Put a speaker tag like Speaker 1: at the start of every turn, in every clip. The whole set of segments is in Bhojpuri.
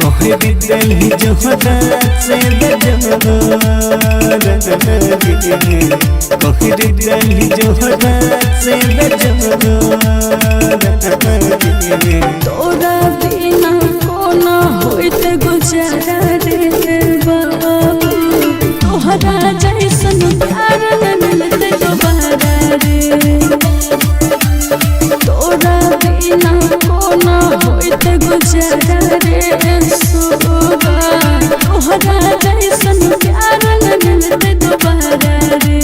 Speaker 1: कोई भी दिल जो से कोई भी दिल जो से
Speaker 2: तोरा बिना कोना होइत गुजारा रे बाबू तोहरा जैसन प्यार न मिलते दोबारा रे तोरा बिना कोना होइत गुजारा रे सोबा तोहरा जैसन प्यार न मिलते दोबारा रे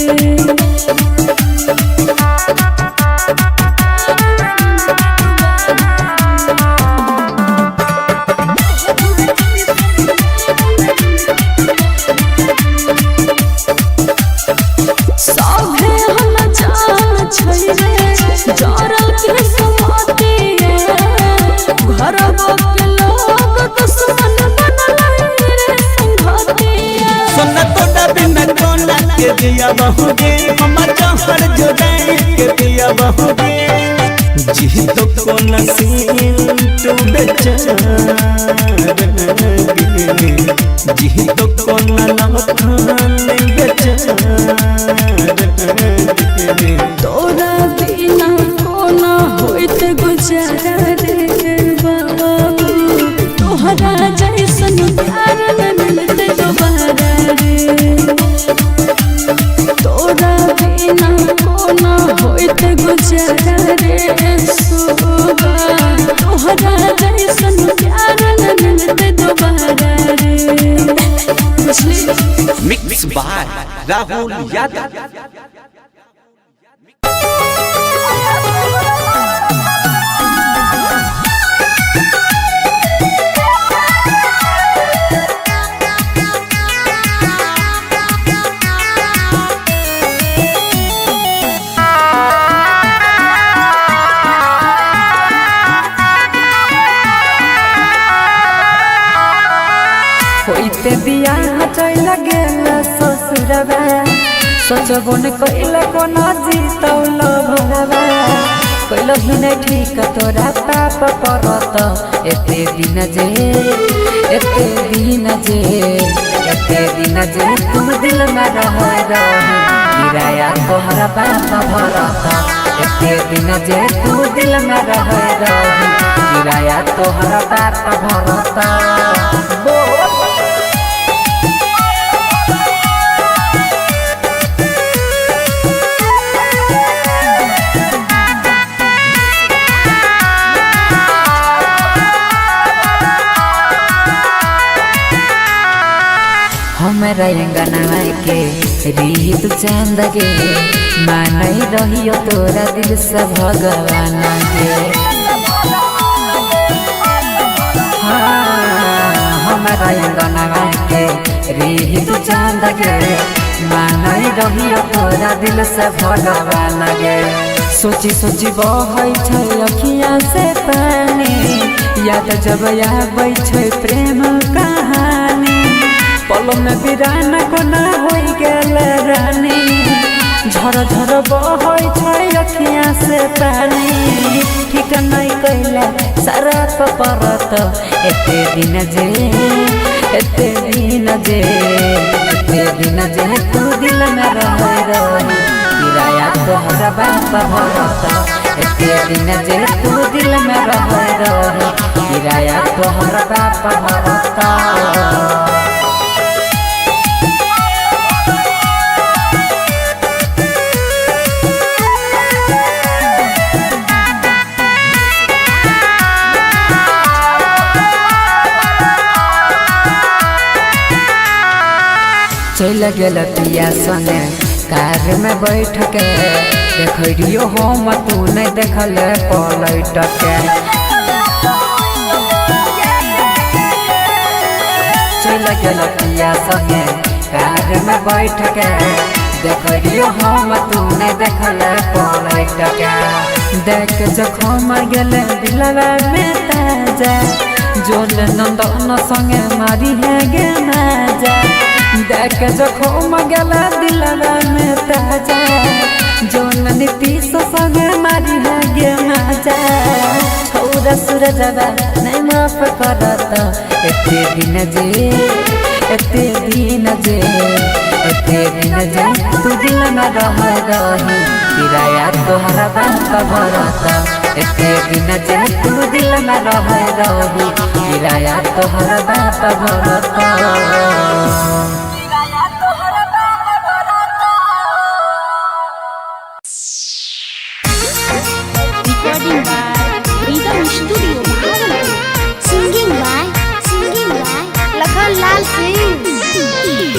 Speaker 1: दिया बहुगे हमर जहर जुदाई के दिया बहुगे जी तो को नसीब तू बेचारा जी तो को नलखान बेचारा
Speaker 2: तोरा बिना कोना होइत गुजारा रे बाबू तोहरा जैसन प्यार न मिलते दोबारा रे तोरा बिना कोना होइत गुजारा रे सोबा तोहरा जैसन प्यार न मिलते दोबारा रे
Speaker 3: मिक्स बाय राहुल यादव।
Speaker 4: होइते बियाह चल गेल ससुरवा सोचबो न कइला कोना जीतौल भरवा कइल ही नहीं ठीक तोरा पाप परत एते दिन जे तुम दिल में रह गिराया तोहरा पाप भरत एते दिन जे तुम दिल में रह गिराया तोहरा पाप भरत हमरा अंगना के रीत चांद गे मानई रहियो तोरा दिल से भगवान गे हमरा अंगना के रीत चांद गे मानई रहियो तोरा दिल से भगवान गे सोची सोची बहै छै अखियाँ से पानी याद जब आबै छै प्रेम कहानी पल में वीरान कोना होई गेल रानी झर झर बहै छै अखियाँ से पानी ठीक नहीं कैला सारा परत एते दिन जे तू दिल में रह गिराया तोहरा बाप भरत एते दिन जे तू दिल में रह गिराया तोहरा बाप भरत। चल गेल पिया संगे कार में बैठ के देखियो हम तू नहीं देखल पलट के चल गेल पिया संगे कार में बैठ के देखियो हम तूने देखल पलट के देख जखम गेले दिलवा में ताजा जोल नंदन संगे मारी है गे माजा देख जखम गेले दिलवा में ताजा जोल नीतीश संगे मारी है गे माजा छौरा सूरजवा नहीं माफ करत एते दिन जे तू दिल में रह रही किराया तोहरा बात भरत एते दिन जे तू दिल में रह रही किराया तोहरा बात भरत
Speaker 5: Recording by Rhythm Studio, Bhagalpur. Singing by Lakhan Lal Singh.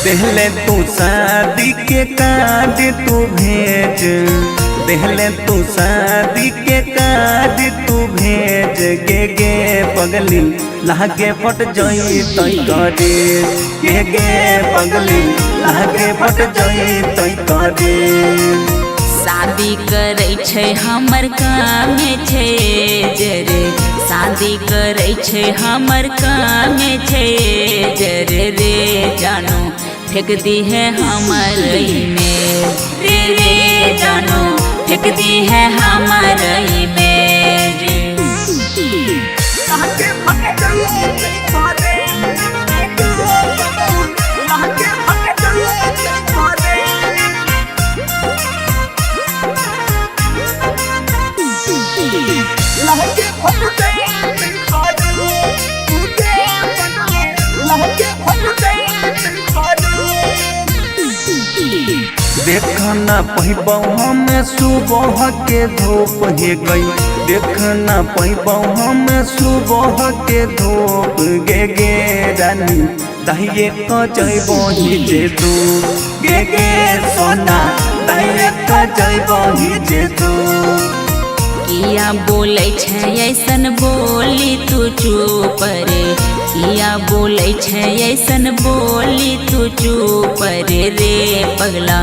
Speaker 1: देहले तू शादी के कार्ड तू भेज देहले तू शादी के कार्ड तू भेज गे पगली लागे फट जई तई करे गे पगली लागे फट जई तई करे
Speaker 2: शादी करे छै हमर काम छै जरे शादी करे छै हमर काम छै जरे रे जानो फेंक दी है हमर में रे जानो फेंक दी है हमर में
Speaker 1: देखना पहिबौ हम सुबह के धूप हे गई देखना पहिबौ हम सुबह के धूप गे रानी दहिए क जइबो ही जे तू गे सोना दहिए क जइबो ही जे तू
Speaker 2: किया बोले छै ऐसन बोली तू चुप रे किया बोले छै ऐसन बोली तू चुप रे पगला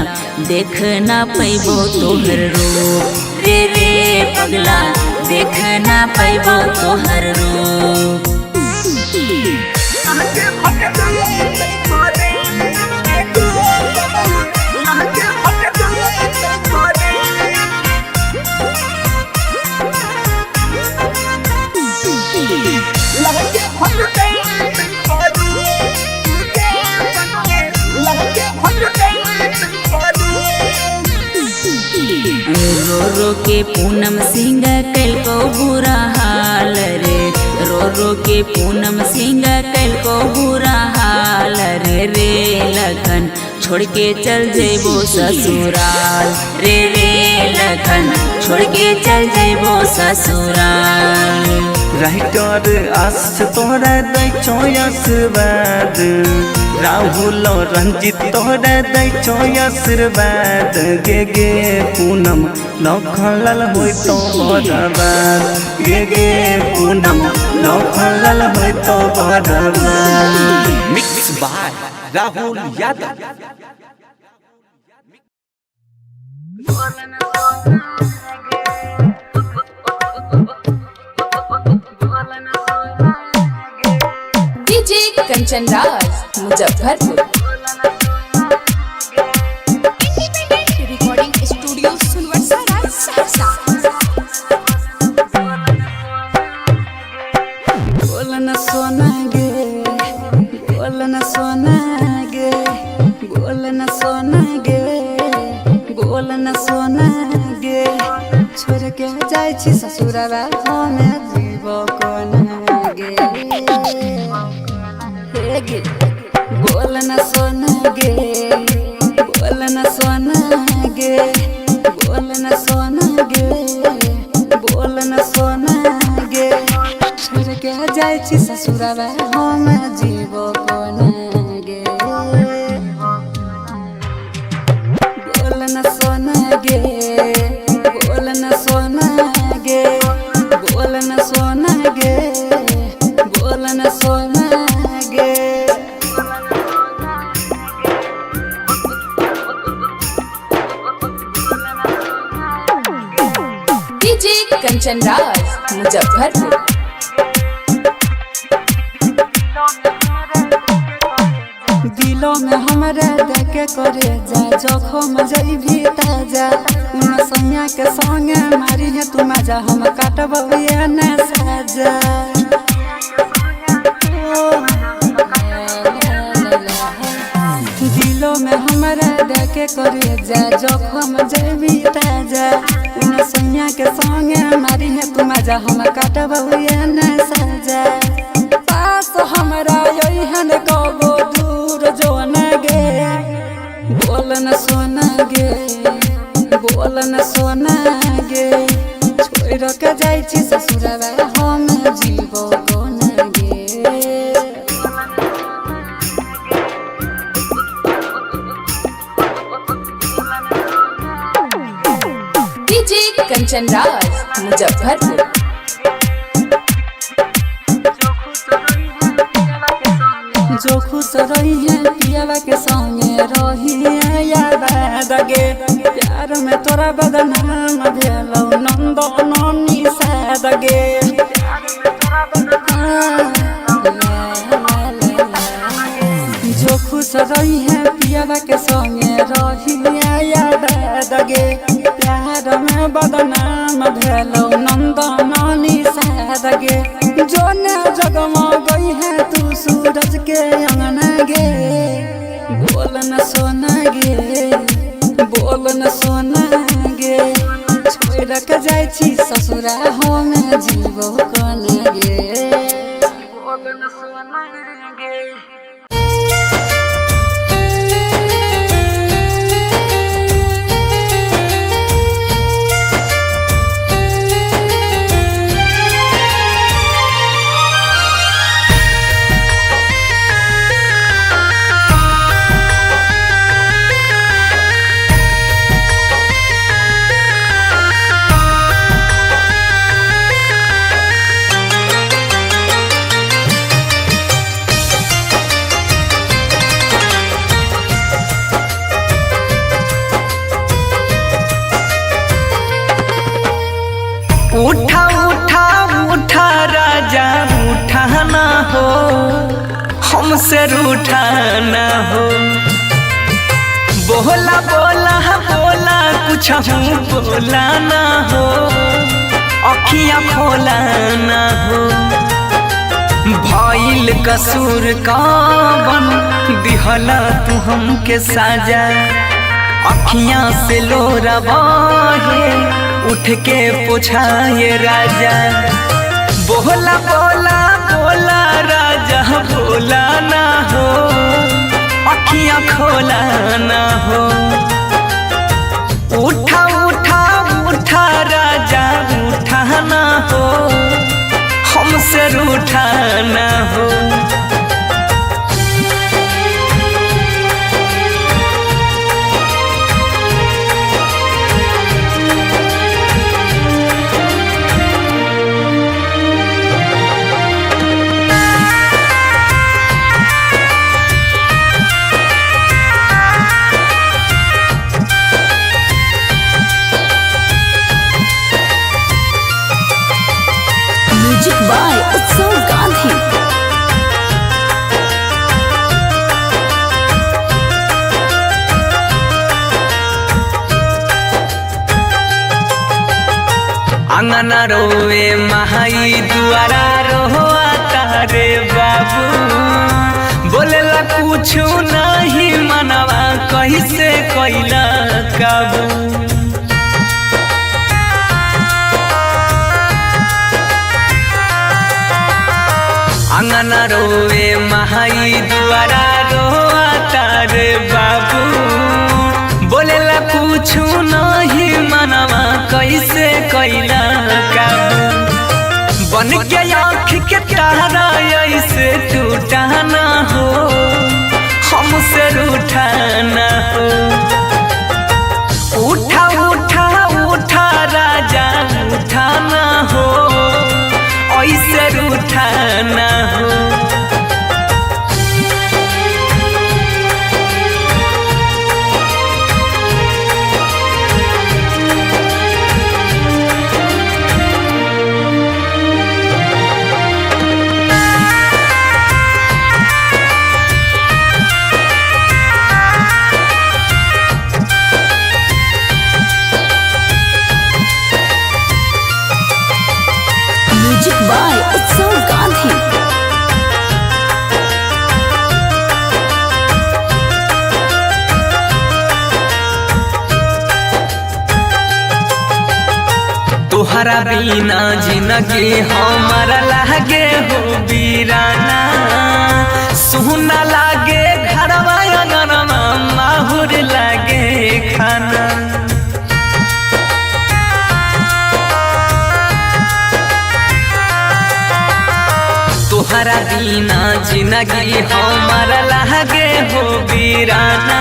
Speaker 2: देख ना पैबो तोहर रूप रे पगला देख ना पैबो तोहर रूप रो रो के पूनम सिंह कल को बुरा हाल रे रो के पूनम सिंह कल को बुरा हाल रे लखन छोड़ के चल जेबो ससुराल रे लखन छोड़ के चल जेबो ससुराल
Speaker 1: राइटर आस तोरा दै छो आशीर्वाद राहुल रंजित तोरा दै छो आशीर्वाद गे पूनम लखनलाल होय तो बराबर गे पूनम लखनलाल होय तो बराबर
Speaker 3: mix by Rahul Yadav.
Speaker 6: DJ Kanchan Raj Muzaffarpur.
Speaker 5: Recording studio Sunwarsa Raj Saharsa.
Speaker 2: बोलन सोना गे बोलन सोना गे बोलन सोना गे बोलन सोना गे छोड़ के जाय छी ससुरवा हमे जीव कोना गे हे गे बोलन सोना गे बोलन सोना गे बोलन सोना गे बोलन सोना गे छोड़ के जाय छी ससुरवा हम जीव कोना गे बोलन सोना गे
Speaker 4: बोलन सोना गे बोलन सोना गे
Speaker 6: डीजे कंचन राज मुजफ्फरपुर।
Speaker 4: दिलों में हमारे देखे करे जा जखम जइभी ताजा उन सैया के संगे मारी है तू मजा हम काटबे न साजा दिलों में हमारे देखे करे जा जखम जइभी ताजा उन सैया के संगे मारी है तू मजा हम काटबे न साजा पास हमरा यही कबो दूर जो न गे बोलन सोना गे बोलन सोना गे छोड़ के जाइ छी ससुरवा हम जीवो कोन गे
Speaker 6: डीजे कंचन राज मुजफ्फरपुर।
Speaker 4: जो खुश रही है पियावा के संगे रही है याद गे प्यार में तोरा बदनाम भेलौ नंद ननी साद गे जो खुश रही है पियावा के संगे रही है याद गे प्यार में बदनाम भेलौ नंद ननी साद गे जो न जगमा गई है तू सूरज के अंगना गे बोलन सोना गे बोलन सोना गे छोड़ के जाइ छी ससुरा हम जीवो कोन गे बोलन सोना गे
Speaker 1: उठा उठा उठा राजा उठा ना हो हमसे रूठा ना हो बोला बोला बोला कुछ बोला ना हो अखियाँ खोला ना हो भइल कसूर कवन दिहला तू हमके साजा अखियाँ से लोरा बहे उठ के पोछाए राजा बोला बोला बोला राजा बोला ना हो अखियाँ खोला ना हो उठा उठा उठा राजा उठा ना हो हमसे रूठा ना हो
Speaker 2: म्यूजिक बाय उत्सव गांधी।
Speaker 1: अंगना रोवे महाई दुआरा रोता रे बाबू बोलेला कुछ नहीं मनवा कैसे कैला काबू अंगना रोवे महाई दुआरा रोता रे बाबू बोलेला कुछ नहीं मनवा कैसे कैला काबू बन के आँख के तारा ऐसे टूटा ना हो हमसे रूठा ना हो उठा उठा उठा राजा उठा ना हो न हो।
Speaker 2: म्यूजिक बाय उत्सव गांधी।
Speaker 1: तोहरा बिना जिंदगी हमारा लागे हो वीराना, सुना लागे घरवा अंगनवा माहुर लागे खाना। तोहरा बिना जिंदगी हमारा लागे हो वीराना,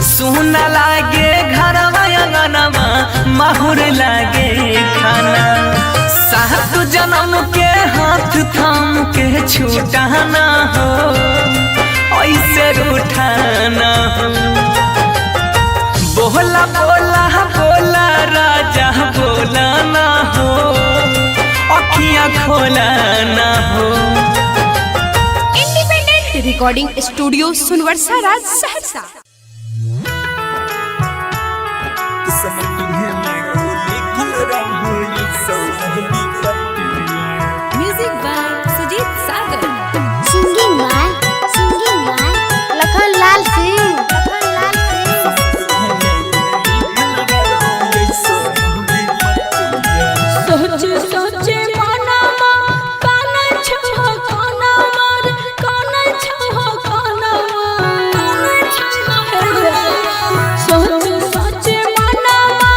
Speaker 1: सुना लागे घरवा अंगनवा माहुर लागे खाना। सात जन्म के हाथ थाम के छूटाना हो, ऐसे रूठाना हो। बोला बोला बोला राजा बोला ना हो, अखियां खोला ना हो।
Speaker 5: Independent recording studio Sunwarsa Raj Saharsa.
Speaker 2: Music by Sujeet Sagar.
Speaker 5: Singing by Lakhan Lal Singh.
Speaker 2: सोच सोचे मनमा काना छहो काना मार काना छहो काना सोच सोचे मनमा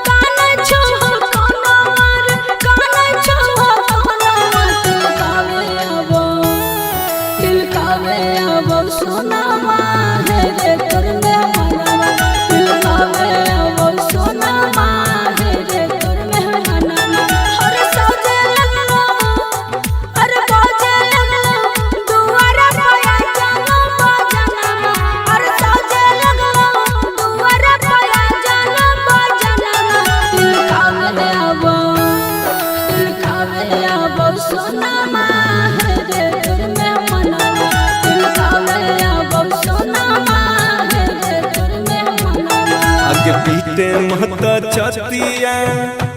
Speaker 2: काना छहो काना मार काना छहो काना तिलकावे अब सोना मार रे कर में मनवा तिलकावे अब सोना मार रे कर में मनवा। हर सौजे लगलो अरे बाजे लगलो दुआरा पाया जानो बाजनमा। हर सौजे लगलो दुआरा पाया जानो बाजनमा। तिलकावे अब सोना मार रे कर में मनवा तिलकावे अब सोना मार रे कर में मनवा।
Speaker 1: आगे पीते महता छतिया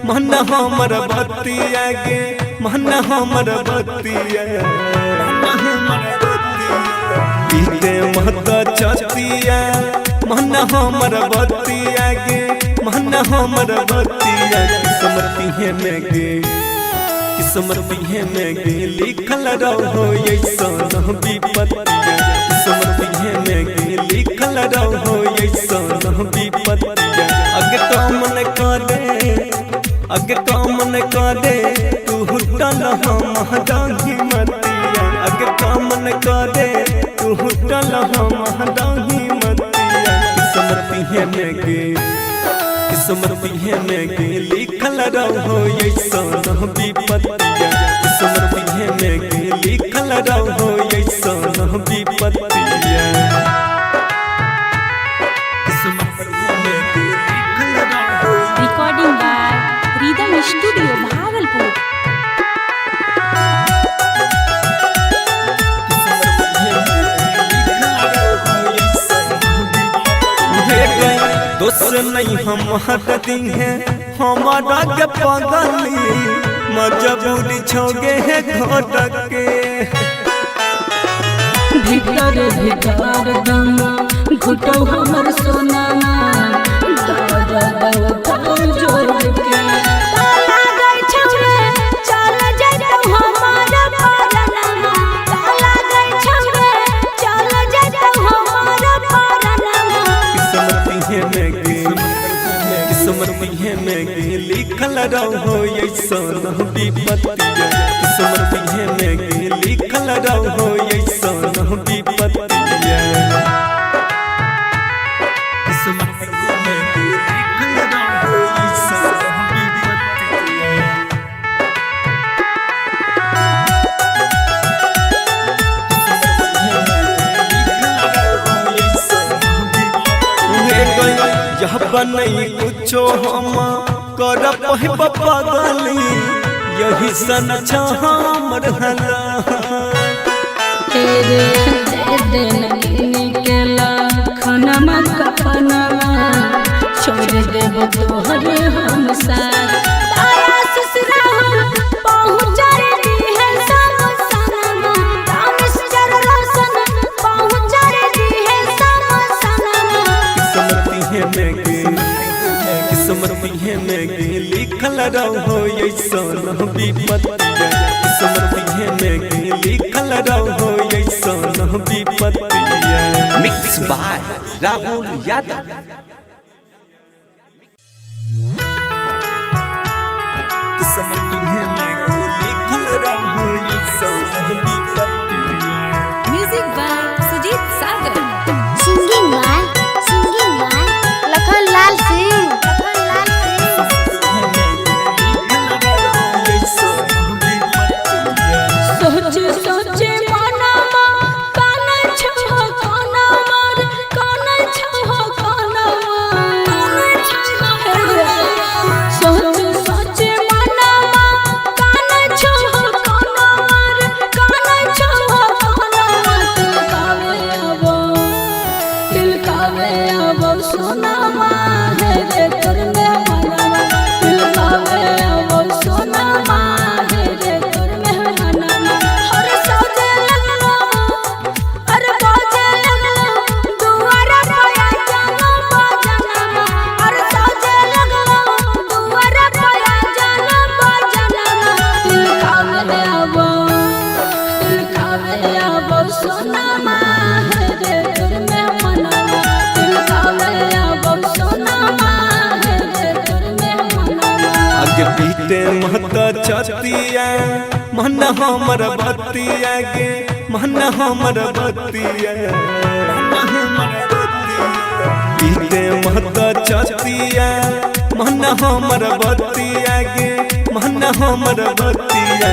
Speaker 1: मन हमर बतिया गे मन हमर बतिया। पीते महता छतिया मन हमर बतिया गे मन हमर बतिया। किस्मती है में गे किस्मती है में गे लिखल रहो ऐसा विपत्तिया। किस्मती है में गे लिखल रहो ऐसा विपत्तिया। अगे तो मन करे तू हुटल हम डाही मतिया। अगे तो मन करे तू हुटल हम डाही मतिया। किस्मती है में गे किस्मती है में गे लिखल रहो ऐसा विपत्तिया। किस्मती है में गे लिखल रहो ऐसा विपत्तिया।
Speaker 2: Recording by rhythm studio Bhagalpur.
Speaker 1: दोस्त नहीं हम हटती हैं हमारा के पगली मजबूरी छोगे है घोटक के।
Speaker 2: भीतर भीतर दम घुटो हमर सोना जोड़ के ताला गई छमरे चल जइतो हमार परनमा। ताला गई छमरे चल जइतो हमार परनमा।
Speaker 1: किस्मती है में गे लिखल रहो ऐसा विपत्तिया। किस्मती है में गे लिखल रहो ऐसा विपत्तिया। किस्मती है में गे लिखल रहो ऐसा विपत्तिया। नहीं कुछो हम कर पागली यही सन हमर हला
Speaker 2: तेरे दिन निकला खनमा कपनमा छोड़ देब तोहर हम साथ तारा ससुरा पहुँच रे है सब सनमा तामिस जर रोशन पहुँच रे है सब सनमा
Speaker 1: किस्मत में लिखल रहो ऐसन विपत्तिया किस्मत में लिखल रहो ऐसन विपत्तिया।
Speaker 3: Mix by Rahul Yadav.
Speaker 1: किस्मत में लिखल रहो ऐसन विपत्तिया।
Speaker 6: Music by Sujeet Sagar.
Speaker 7: Singing by Lakhanlal Singh
Speaker 2: सोच सोच मनमा कान छो कानमर कान छो कानमर सोच सोच मनमा कान छो कानमर कान छो कानमर तिलकावे अब सोनामा है रे कर में मनवा तिलकावे अब सोनामा है रे कर में मनवा हर सौजे लगलो अरे बाजे लगलो दुआरा पाया जानो बाजनमा हर सौजे लगलो दुआरा पाया जानो बाजनमा तिलकावे अब सोनामा है रे कर में मनवा तिलकावे अब सोनामा है रे कर में मनवा
Speaker 1: आगे पीते महता छतिया मन हमर बतिया गे मन हमर बतिया पीते महता छतिया मन हमर बतिया गे मन हमर बतिया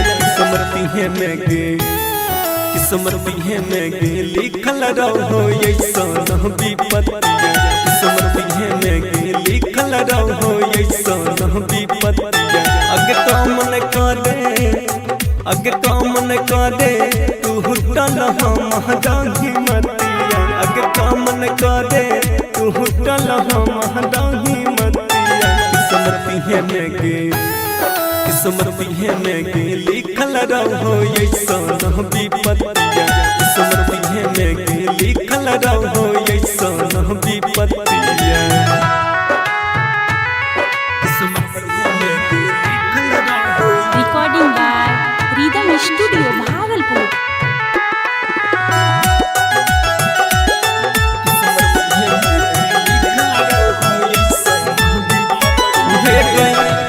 Speaker 1: किस्मत में लिखल रहो ऐसन विपत्तिया किस्मत में लिखल रहो ऐसन विपत्तिया अगे काम न करे तू हुटल हम दाही मतिया अगे काम न करे तू हुटल हम दाही मतिया किस्मत में लिखल रहो ऐसन विपत्तिया किस्मत में लिखल रहो ऐसन विपत्तिया।
Speaker 2: Recording by rhythm studio Bhagalpur.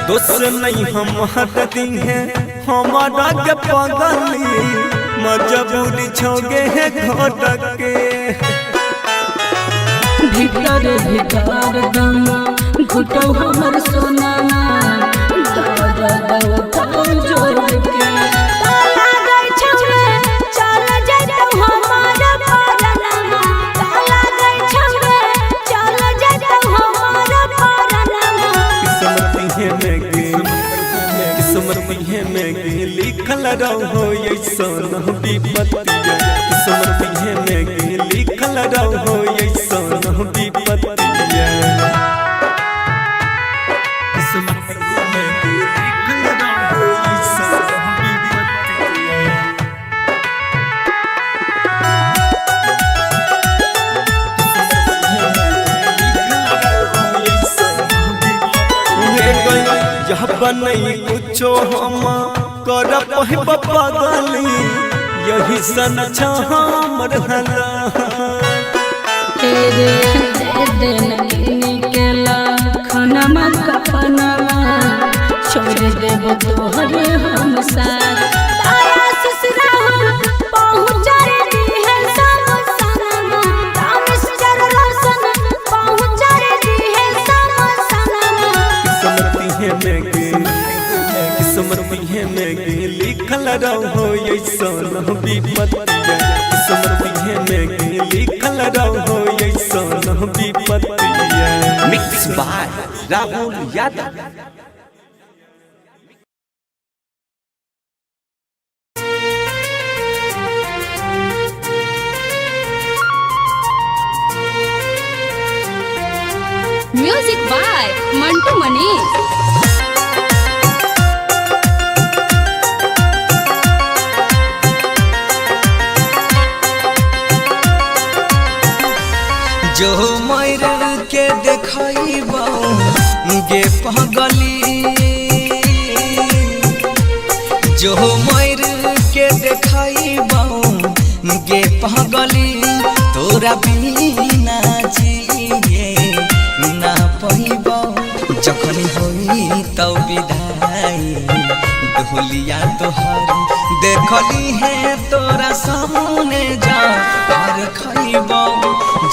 Speaker 1: दोस्त नहीं हमारा दिन है हमारा के पगली मजबूरी छोगे है घोट के
Speaker 2: भीतर दम घुटो हमर सोनामा जोड़ के ताला गई छौरे चल जइतौ हमार परनमा ताला गई छौरे चल जइतौ हमार परनमा
Speaker 1: किस्मत में लिखल रहो ऐसन विपत्तिया किस्मत में लिखल रहो ऐसन विपत्तिया। किस्मत में लिखल रहो ऐसन विपत्तिया। यह नहीं कुछो हम कर पागली यही सन हमर हला
Speaker 2: तेरे दिन निकला खनमा कपनमा छोड़ देब तोहर हम साथ तारा ससुरा पहुँच रे है सब सनमा तामिस जर रोशन पहुँच रे है सब सनमा
Speaker 1: किस्मत दिहे में लिखल रहो ऐसन विपत्तिया किस्मत दिहे में लिखल रहो ऐसन विपत्तिया।
Speaker 3: Mix by Rahul Yadav.
Speaker 6: Music by Mantu Manish.
Speaker 8: जो मर के देखबो गे पगली, जो मर के देखबो गे पगली, तोरा बिना जिए ना पइबो। जखन होई तौ विदाई ढोलिया तोहर देखली है तोरा सामने जा हर खइबो।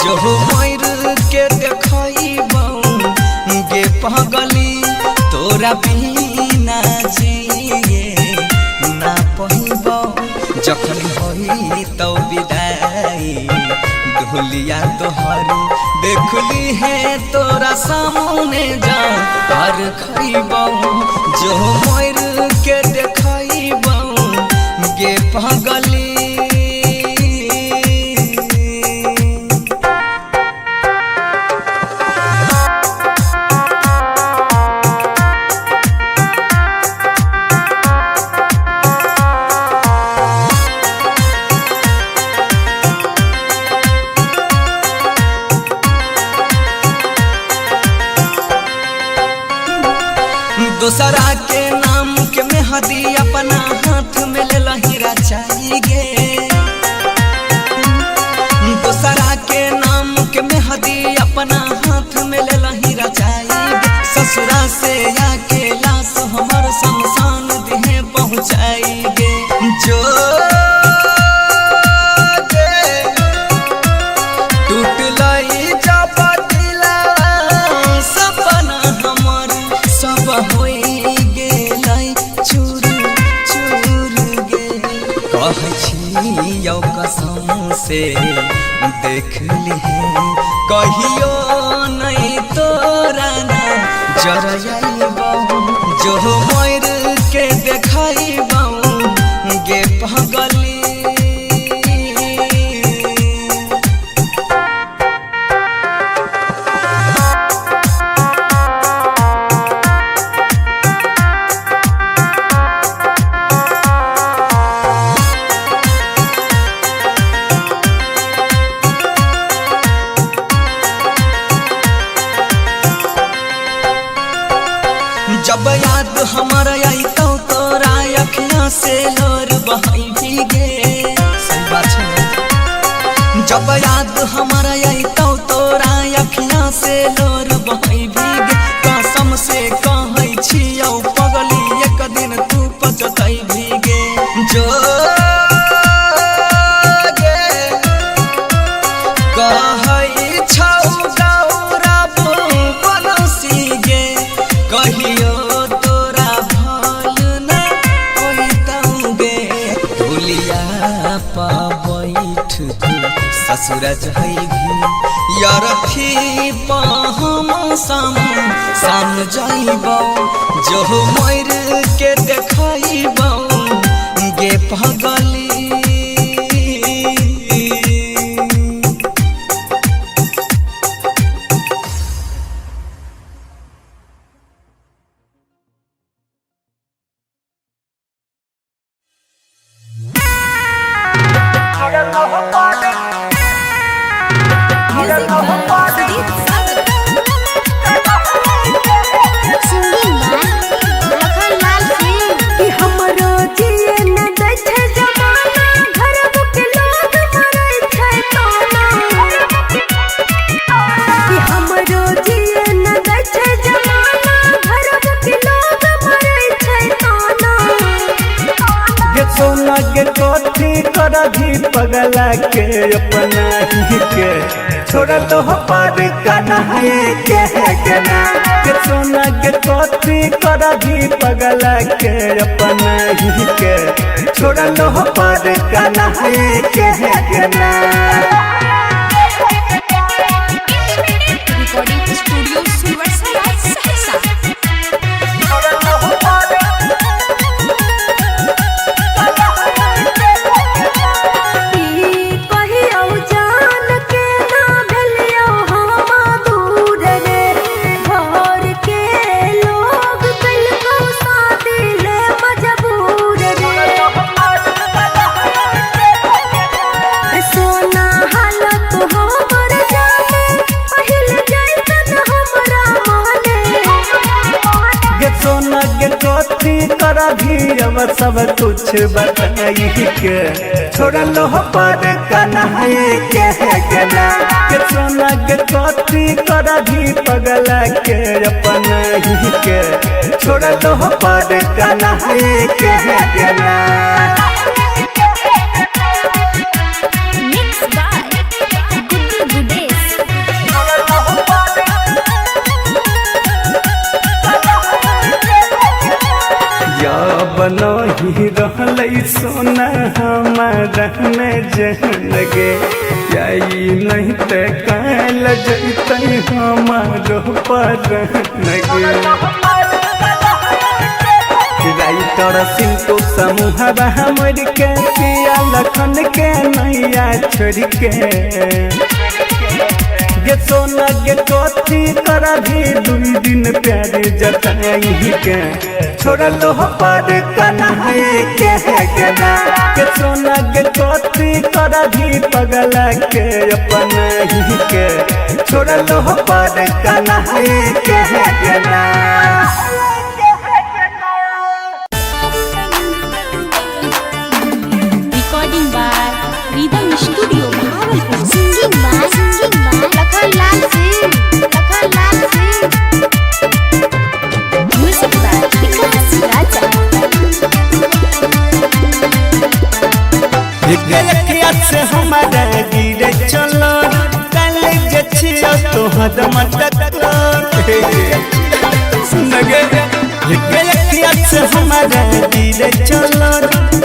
Speaker 8: जो मर के देखबो गे पगली, तोरा बिना जिए ना पइबो। जखन होई तौ विदाई ढोलिया तोहर देखली है तोरा सामने जा हर खइबो। जो मर के देखबो गे पगली। दोसरा के नाम के मेहदी अपना हाथ में ले लहीरा चाहिए। दोसरा के नाम के मेहदी अपना हाथ में ले लहीरा चाहिए। ससुरा से आके लाश हमर शमशान देह पहुँचाएंगे। जो टूट लई जब दिला सपना हमर सब होई कसम से देख ली कहियो नहीं तोरा ना जरइबो। जो मर के देखबो गे पगली। जब याद हमारा आई तो तोरा अखियां से लोर बहाई भीगे। सही बात है। जब याद हमारा आई तो तोरा अखियां से लोर बहाई भीगे। कसम से कहै छियौ पगली एक दिन तू पछताई भीगे। जो कहै छौ गौरव बनसी गे कहियो ससुर जइभी यार थी हम साम जाइबो। जो मर के देखबो गे पगली।
Speaker 1: सोना के कोठी कर भी पगला के अपना ही के छोड़ दो पार कन्हैया के ना के सोना के कथी कर भी पगला के अपना ही के छोड़ दो पार कन्हैया के ना।
Speaker 5: Recording studio Sunwarsa Raj Saharsa.
Speaker 1: भी अब सब कुछ बताई के छोड़ लो पर कन्हैया के ना के सोना के कथी कर भी पगला के अपना ही के छोड़ लो पर कन्हैया के ना।
Speaker 6: Mix by Guddu Gudesh.
Speaker 1: बनही रहलै सोना हमारा में जहन गे जाई नहीं ते काल जैते हमारो परन गे राइटर सिंटू समूह हमर के पिया लखन के नैया छोड़ के गे सोना गे कथी कर भी 2 दिन प्यार जताई के छोड़ लो पर कन्हैया के ना के सोना गे कथी कर भी पगला के अपना ही के छोड़ लो पर कन्हैया के ना।
Speaker 2: Recording by rhythm studio Bhagalpur.
Speaker 7: Singing by Lakhan Lal Singh. Music by Vikas Raja.
Speaker 1: से हमारा गिरे चलो कल जे छियो तोहर मटक सुन गे से हमारा गिरे चलो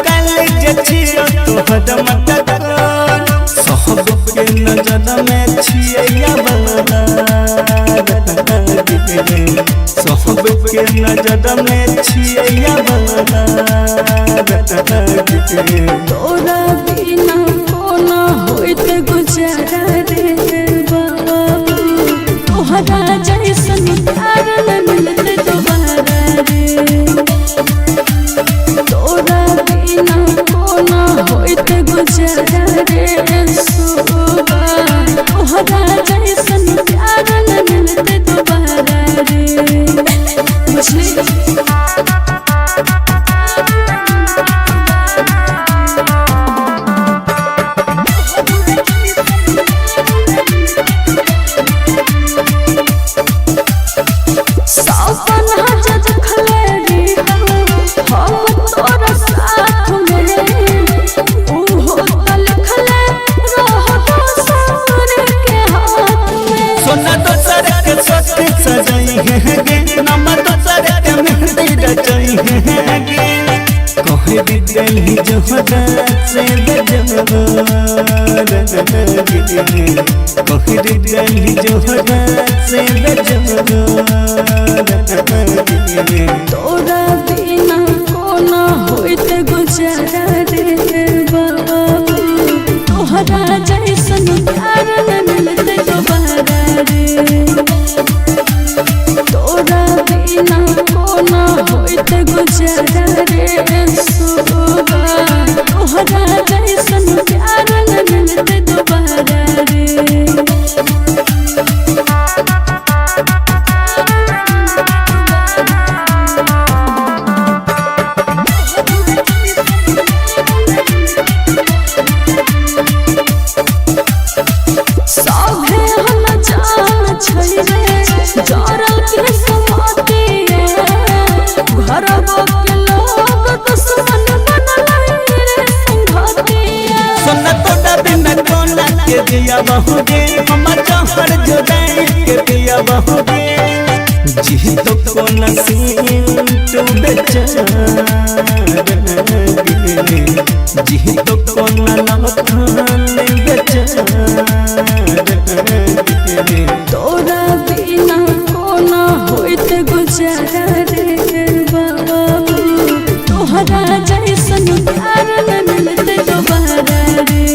Speaker 1: कल जे छियो तोहर मटक सब के नजर में छिया सब के नजर में छिया
Speaker 2: तोरा बिना कोना होइत गुजारा रे बाबू तोहरा जैसन प्यार न मिलते दोबारा रे तोरा बिना कोना होइत गुजारा रे सुबा तोहरा जैसन प्यार न मिलते दोबारा रे बुझली।
Speaker 1: दिल्ली जोहरा से कहरी दिल्ली जोहरा से
Speaker 2: तोरा बिना कोना होइत गुजारा रे बाबू तोहरा जैसन प्यार न मिलते दोबारा रे तोरा बिना कोना होइत गुजारा रे सुबा तोहरा जैसन प्यार न मिलते दोबारा रे। घर के लोग दुश्मन बनल रे संघार
Speaker 1: पिया बहुगे हम जहर जुदाई के पिया बहुगे जी तो को नसीब तू बेचारा जी तो को नलखान बेचारा
Speaker 2: तोरा बिना कोना होइत गुजारा रे बाबू तोहरा जैसन प्यार न मिलते दोबारा रे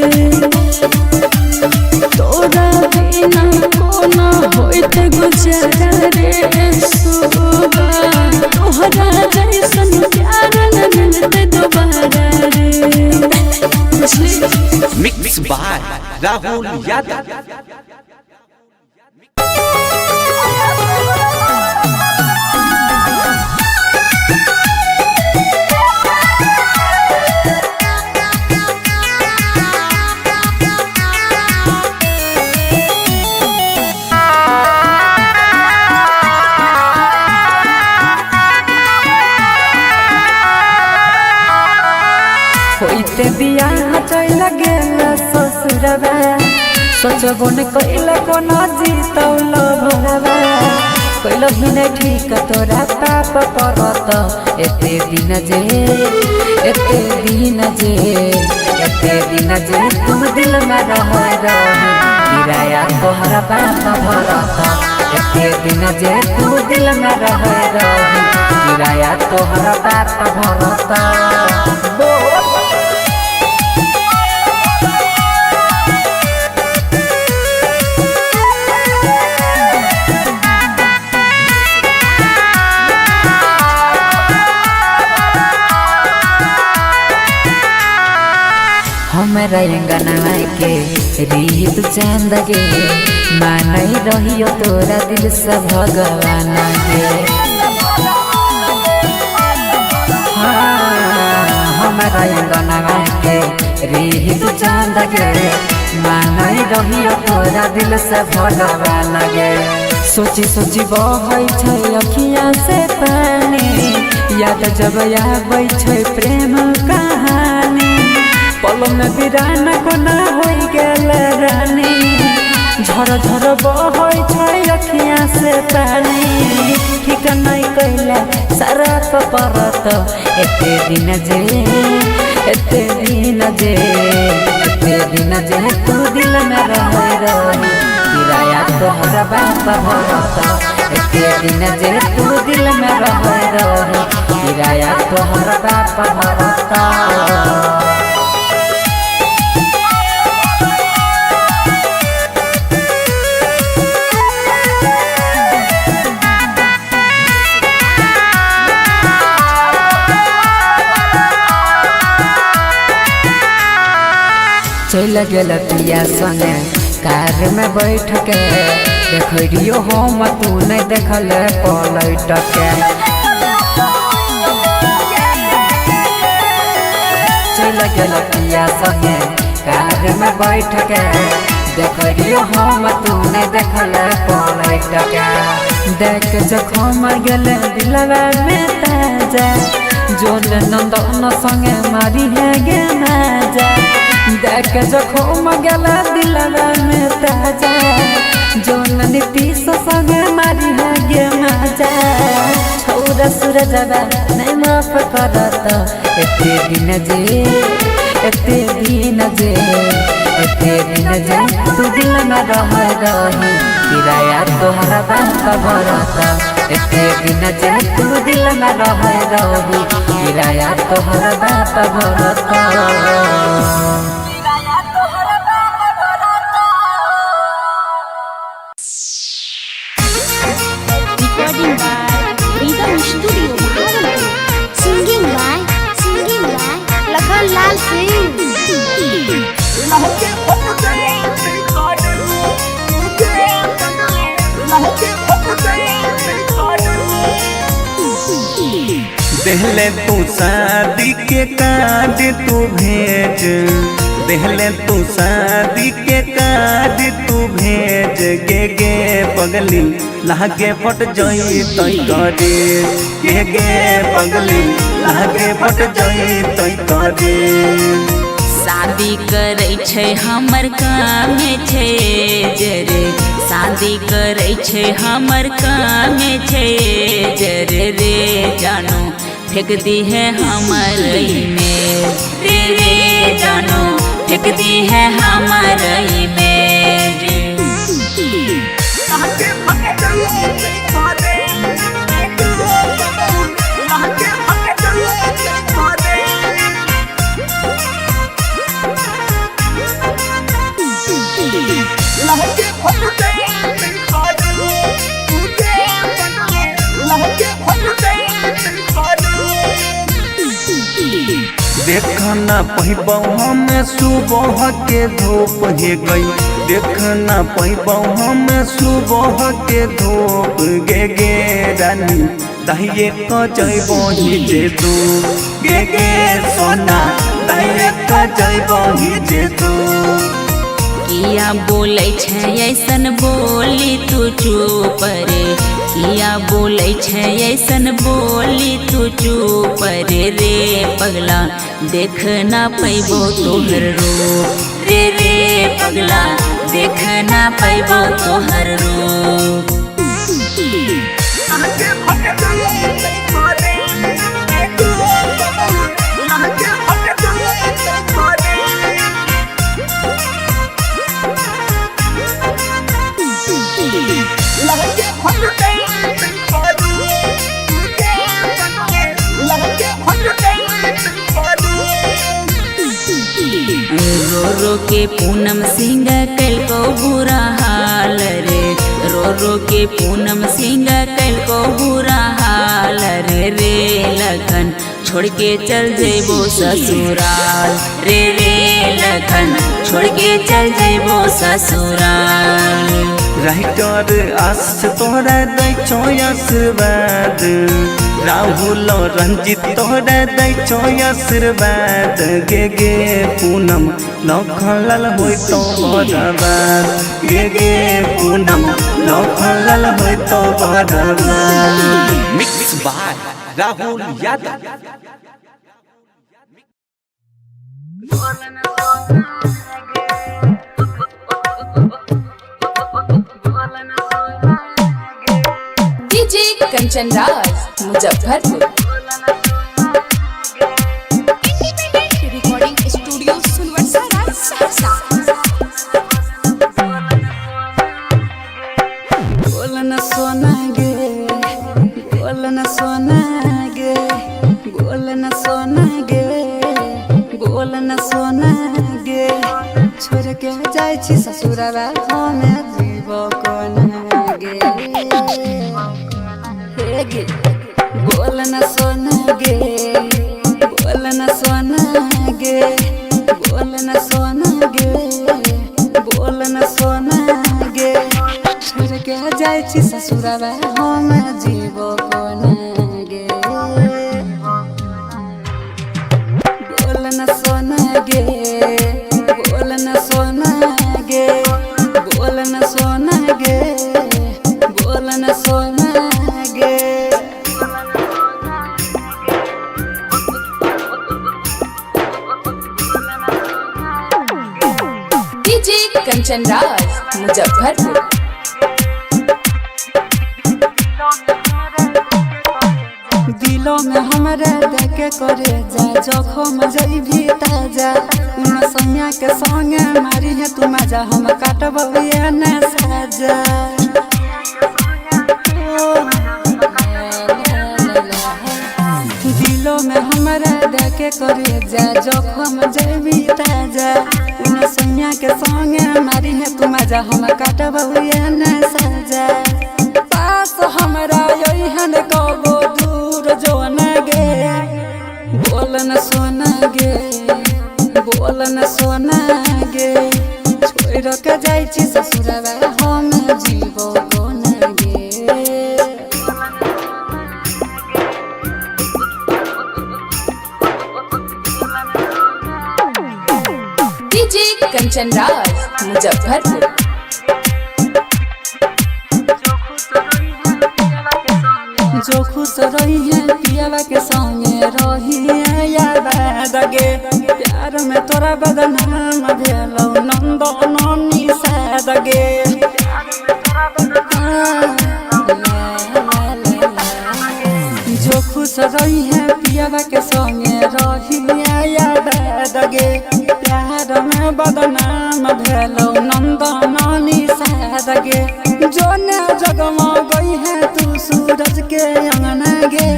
Speaker 2: तोरा बिना कोना होइत गुजारा रे सोबा तोहरा जैसन प्यार न मिलते दोबारा रे
Speaker 3: मिक्स बाय राहुल यादव।
Speaker 4: होइते बियाह चल गेल ससुरवा सोचबो न कइला कोनो जीतौल भरवा कइलो ही न ठीक तोरा पाप परत एते दिन जे तुम दिल में रह किराया तोहरा बाप भरत एते दिन जे तुम दिल में रह किराया तोहरा बाप भरत हमरा अंगना के रीत चांद गे मानई रहियो तोरा दिल से भगवान गे हमरा अंगना के रीत चांद गे मानई रहियो तोरा दिल से भगवान गे सोची सोची बहै छै अखिया से पानी याद जब आबै छै प्रेम कहानी पल में बिरान कोना होई गेल रानी झर झर बहै छै अखिया से पानी ठीक नहीं कैला सारा परत एते दिन जे तू दिल में रह किराया तोहरा बाप भरत एते दिन जे तू दिल में रह किराया तोहरा बाप भरत चल गेल पिया संगे कार में बैठ के देखियो हम तू नहीं देखल पलट के चल गेल पिया संगे कार में बैठ के देखियो हम तू नहीं देखल पलट के देख जखम गेल दिलवा में ताजा जोन नंदन संगे मारी है गे माजा देख जखम गेला दिलवा में ताजा जोन नीतीश संगे मारी है गे माजा छौरा सूरजवा नहीं माफ करत एते दिन जे तू दिल में रह किराया तोहरा बाप भरत एते दिन जे तू दिल में रह किराया तोहरा बाप भरत
Speaker 7: Recording by Rhythm Studio, Bhagalpur. Singing by Lakhan Lal Singh.
Speaker 1: देहले तू शादी के कार्ड तू भेज देहले तू शादी के कार्ड तू भेज गे पगली लागे फट जाई तई करे गे पगली लागे फट जाई तई करे
Speaker 2: शादी करे छै हमर काम छै जरे शादी करे छै हमर काम छै जरे रे जानो फेंक दी है हमर में रे जानो फेंक दी है हमर में
Speaker 1: देखना पहिबौ हम सुबह के धूप हे गई देखना पहिबौ हम सुबह के धूप गे रानी दहिए क जइबो ही जे तू गे सोना दहिए क जइबो ही जे तू
Speaker 2: किया बोलै छै ऐसन बोली तू चुप रे किया बोलै छै ऐसन बोली तू चुप रे पगला देख ना पैबो तोहर रूप रे पगला देख ना पैबो तोहर रूप रो रो के पूनम सिंह कल को बुरा हाल रे रो के पूनम सिंह कल को बुरा हाल रे लखन छोड़ के चल जेबो ससुराल रे लखन छोड़ के चल जेबो ससुराल
Speaker 1: राइटर आस तोरा दै छो आशीर्वाद राहुल रंजित तोरा दै छो आशीर्वाद गे पूनम लखनलाल होय तो बर्बाद गे पूनम लखनलाल होय तो बर्बाद
Speaker 3: mix by Rahul Yadav.
Speaker 5: DJ Kanchan Raj Muzaffarpur. Recording studio Sunwarsa Raj Saharsa.
Speaker 4: बोलन सोना गे बोलन सोना गे बोलन सोना गे बोलन सोना गे छोड़ के जाय छी ससुरवा हमे जीव कोना गे हे गे बोलन सोना गे बोलन सोना गे बोलन सोना गे बोलन सोना गे छोड़ के जाय छी ससुरवा हम जीव कोना गे बोलन सोना गे बोलन सोना गे बोलन सोना गे बोलन सोना गे
Speaker 5: डीजे कंचन राज मुजफ्फरपुर।
Speaker 4: दिलों में हमारे देखे करे जा जखम जइभी ताजा उन सैया के संगे मारी है तू मजा हम काटब ये न साजा दिलों में हमारे देखे करे जा जखम जइभी ताजा उन सैया के संगे मारी है तू मजा हम काटब ये न साजा पास हमरा यहन कबो दूर जो न गे बोलन सोना गे बोलन सोना गे छोड़ के जाय छी ससुरवा हम जीव कोना गे
Speaker 5: डीजे कंचन राज मुजफ्फरपुर।
Speaker 4: जो खुश रही है पियावा के संगे रही है यार दगे प्यार में तोरा बदनाम भेलौ नंदनी से दगे जो खुश रही है पियावा के संगे रही याद दगे प्यार में बदनाम भेलौ नंदनी से दगे जो न जगमा गई है तू सूरज के अंगना गे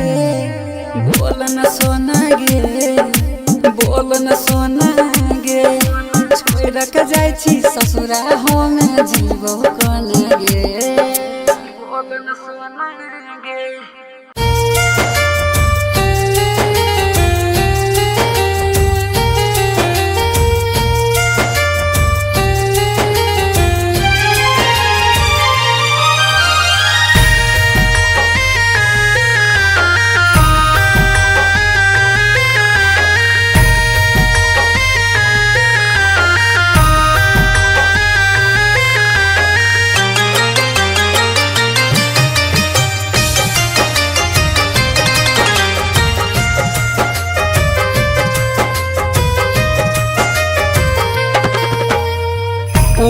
Speaker 4: बोल न सोना गे बोल न सोना गे छोड़ के जाय छी ससुरा हो में जीवो कोन गे बोल न सोना गे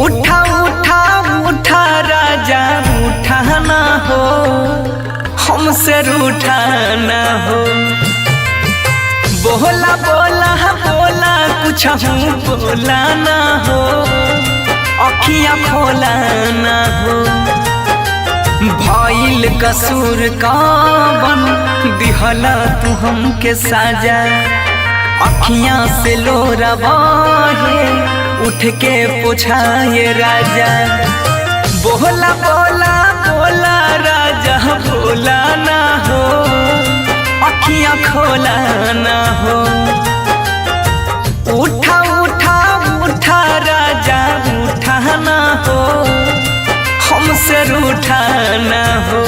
Speaker 8: उठा उठा उठा राजा उठा ना हो हमसे रूठा ना हो बोला बोला बोला कुछ बोला ना हो अखियाँ खोला ना हो भइल कसूर कौन दिहला तू हमके साजा अखियाँ से लोरा बहे उठ के पूछाए राजा बोला बोला बोला राजा बोला ना हो अखियाँ खोला ना हो उठा उठा उठा राजा उठा ना हो हमसे रूठा ना हो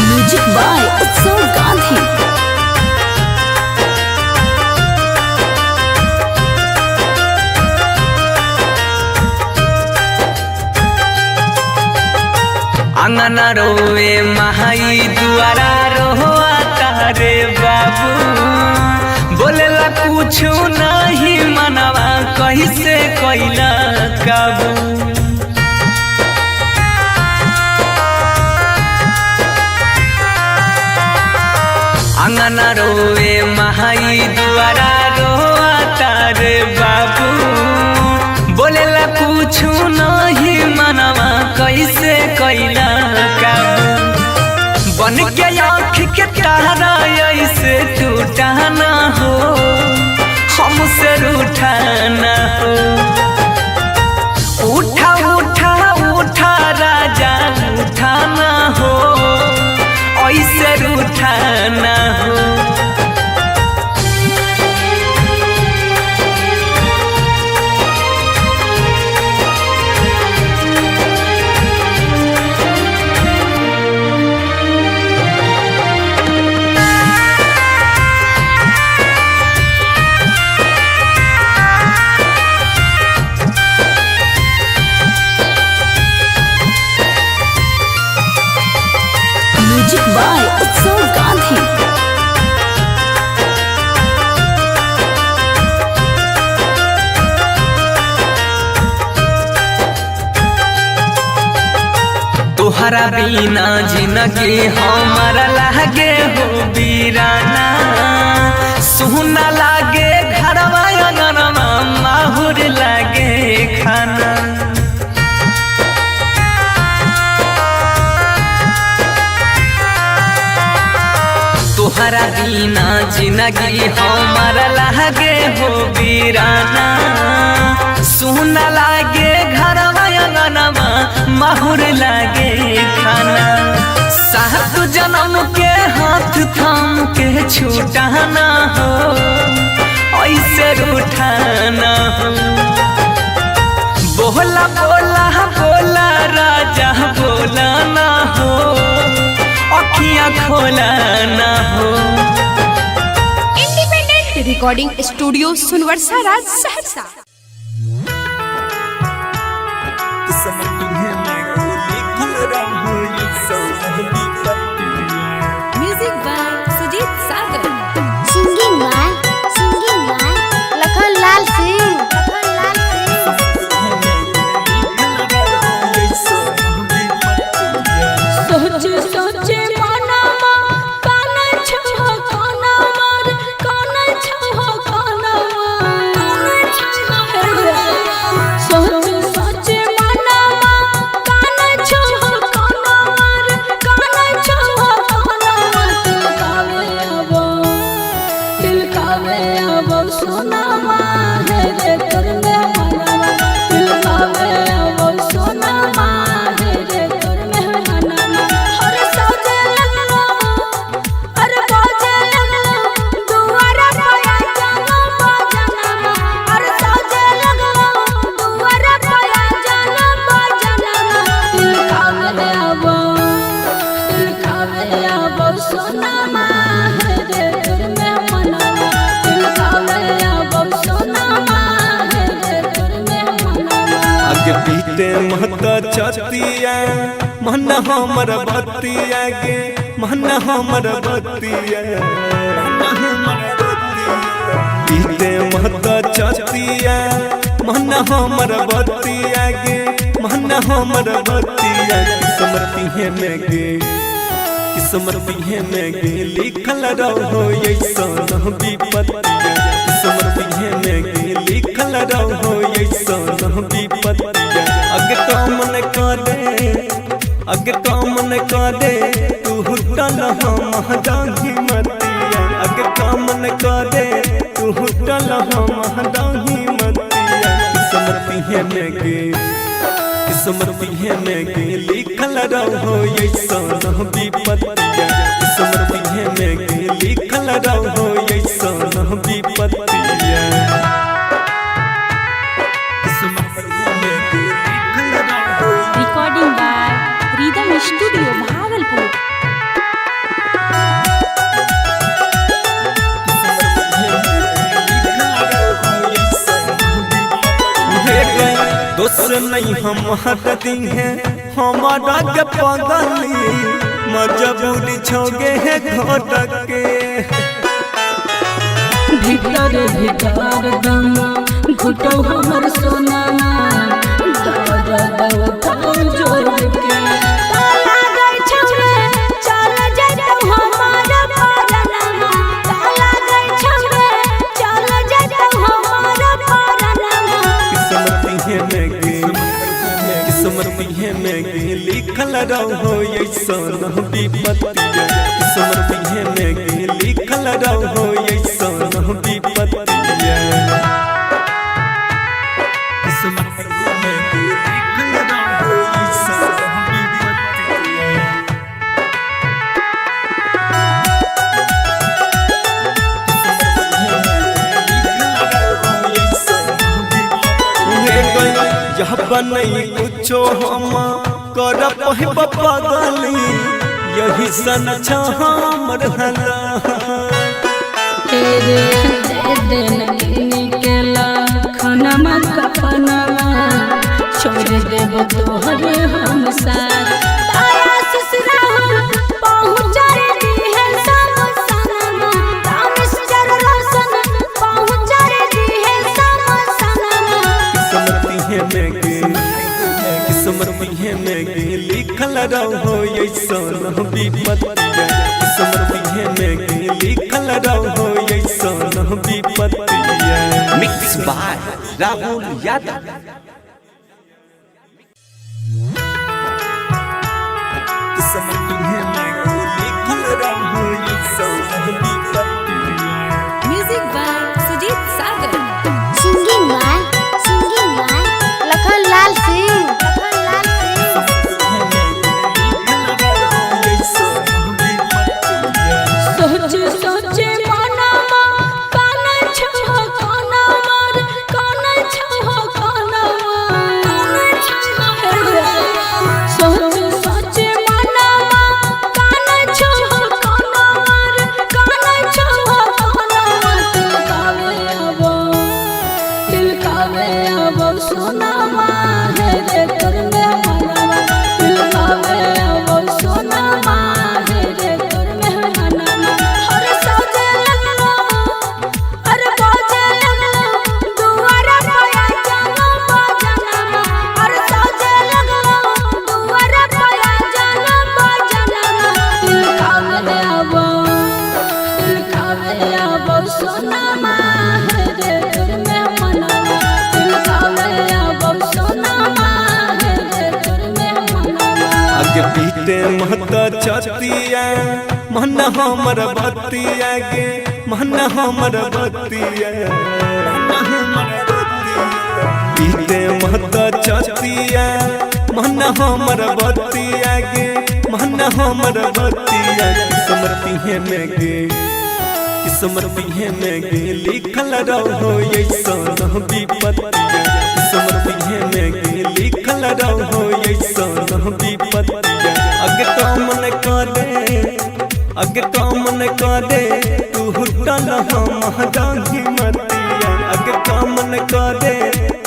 Speaker 2: म्यूजिक बाय उत्सव गांधी।
Speaker 8: अंगना रोए महाई दुआरा रोआ तारे बाबू बोलेला कुछ नहीं मनवा कैसे कैला काबू अंगना रोए महाई दुआरा रोआ तारे बाबू बोलेला कुछ नहीं मनवा कैसे कैला काबू बन के आँख के तारा ऐसे टूटा ना हो हमसे रूठा ना हो उठा उठा उठा राजा उठा ना हो ऐसे रूठा ना हो
Speaker 2: म्यूजिक बाय उत्सव गांधी।
Speaker 8: तोहरा बिना जिंदगी हमारा लागे हो बीराना सुना लागे घरवा अंगनवा माहुर लागे खाना तोहरा बिना जिंदगी हमारा लागे हो बीराना सुना लागे घरवा अंगनवा माहुर लागे खाना सात जन्म के हाथ थाम के छूटा ना हो ऐसे रूठा ना हो
Speaker 1: बोला बोला बोला राजा बोला ना हो, अखियां खोला ना हो।
Speaker 5: Independent recording studio Sunwarsa Raj Saharsa.
Speaker 2: Music by Sujeet Sagar.
Speaker 7: Singing by Lakhan Lal Singh.
Speaker 2: सोचे सोचे मनवा काना छहो काना मार काना छहो काना सोचे सोचे मनवा काना छहो काना मार काना छहो काना तिलकावे आबो सोना माहे रे कर में मनवा तिलकावे आबो सोना माहे रे कर में मनवा। हर सजे लगलो अरे बाजे लगलो दुआरा पाया जानो बाजना। हर सजे लगलो दुआरा पाया जानो बाजना। तिलकावे आबो सोना माहे रे कर में मनवा तिलकावे आबो सोना माहे रे कर में मनवा।
Speaker 1: आगे पीते महता छतिया मन हमर बतिया गे मन हमर बतिया पीते महता छतिया मन हमर बतिया गे मन हमर बतिया। किस्मती है में गे किस्मती है में गे लिखल रहो ऐसा विपत्तिया। किस्मती है में गे लिखल रहो ऐसा विपत्तिया। अगे काम न करे अगे काम न करे तू हुटल हम दाही मतिया। अगे काम न करे तू हुटल हम दाही मतिया। किस्मती है में गे किस्मती है में गे लिखल रहो ऐसा विपत्तिया। किस्मती है में गे लिखल रहो ऐसा विपत्तिया।
Speaker 2: Recording by rhythm studio Bhagalpur.
Speaker 1: दोस्त नहीं हम हटती हैं हमारा के पगली मजबूरी छोगे है घोटक के।
Speaker 2: भीतर भीतर दम घुटो हमर सोना जोड़ के ताला गई छवे चल जइतो हमारा परनमा। ताला गई छवे चल जइतो हमारा परनमा।
Speaker 1: किस्मती है में गे किस्मती है में गे लिखल रहो ऐसा विपत्तिया। किस्मती है में गे लिखल रहो ऐसा विपत्तिया। किस्मती है में गे लिखल रहो ऐसा विपत्तिया। यह बनई कुछो हम कर पहिब पगली यही सन हमर हला।
Speaker 2: तेरे दे देन केला खाना कपनवा छोड़ देब तोहरे हम साथ। तारा ससुरा पहुँच दी है सब सनमा। तामिस जर रोशन पहुँच दी है सब सनमा।
Speaker 1: किस्मती है में गे किस्मती है में गे लिखल रहो ऐसा विपत्तिया। किस्मती है में गे लिखल रहो ऐसा विपत्तिया।
Speaker 3: Mix by Rahul Yadav.
Speaker 1: किस्मती है में गे लिखल रहो ऐसा विपत्तिया।
Speaker 2: Music by Sujeet Sagar.
Speaker 7: Singing by Lakhan Lal Singh.
Speaker 2: सोचे सोचे मनवा काना छहो काना मार काना छहो काना माहे रे तोर मेहमानवा दिल गावे आवो सोना माहे रे तोर मेहमानवा हर सजे लगलो अरे बाजे लगलो दुआरा पाया जानो बाजनवा हर सजे लगलो दुआरा पाया जानो बाजनवा दिल गावे आवो सोना माहे रे तोर मेहमानवा दिल गावे आवो सोना माहे रे तोर मेहमानवा
Speaker 1: आगे पीते महता छतिया मन हमर बतिया गे मन हमर बतिया पीते महता छतिया मन हमर बतिया गे मन हमर बतिया समर्पी है में गे समर्पी में गे लिखल रहो ऐसा विपत्तिया समर्पी में गे लिखल रहो ऐसा विपत्तिया अगे कामन करे तू हुटल हम डाही मतिया अगे कामन करे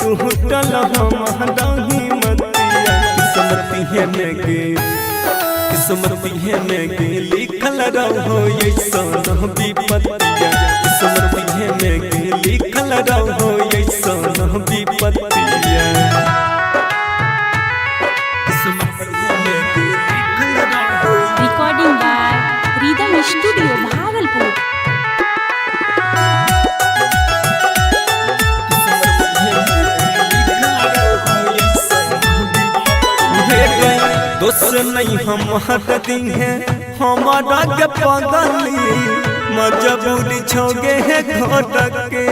Speaker 1: तू हुटल हम डाही मतिया समर्पी में गे समर्पी में गे लिखल रहो ऐसा विपत्तिया समर्पी में गे लिखल रहो ऐसा विपत्तिया
Speaker 2: recording by rhythm studio Bhagalpur
Speaker 1: दोस्त नहीं हम हटती हैं हमारा के पगली मजबूरी छोगे है घोटक के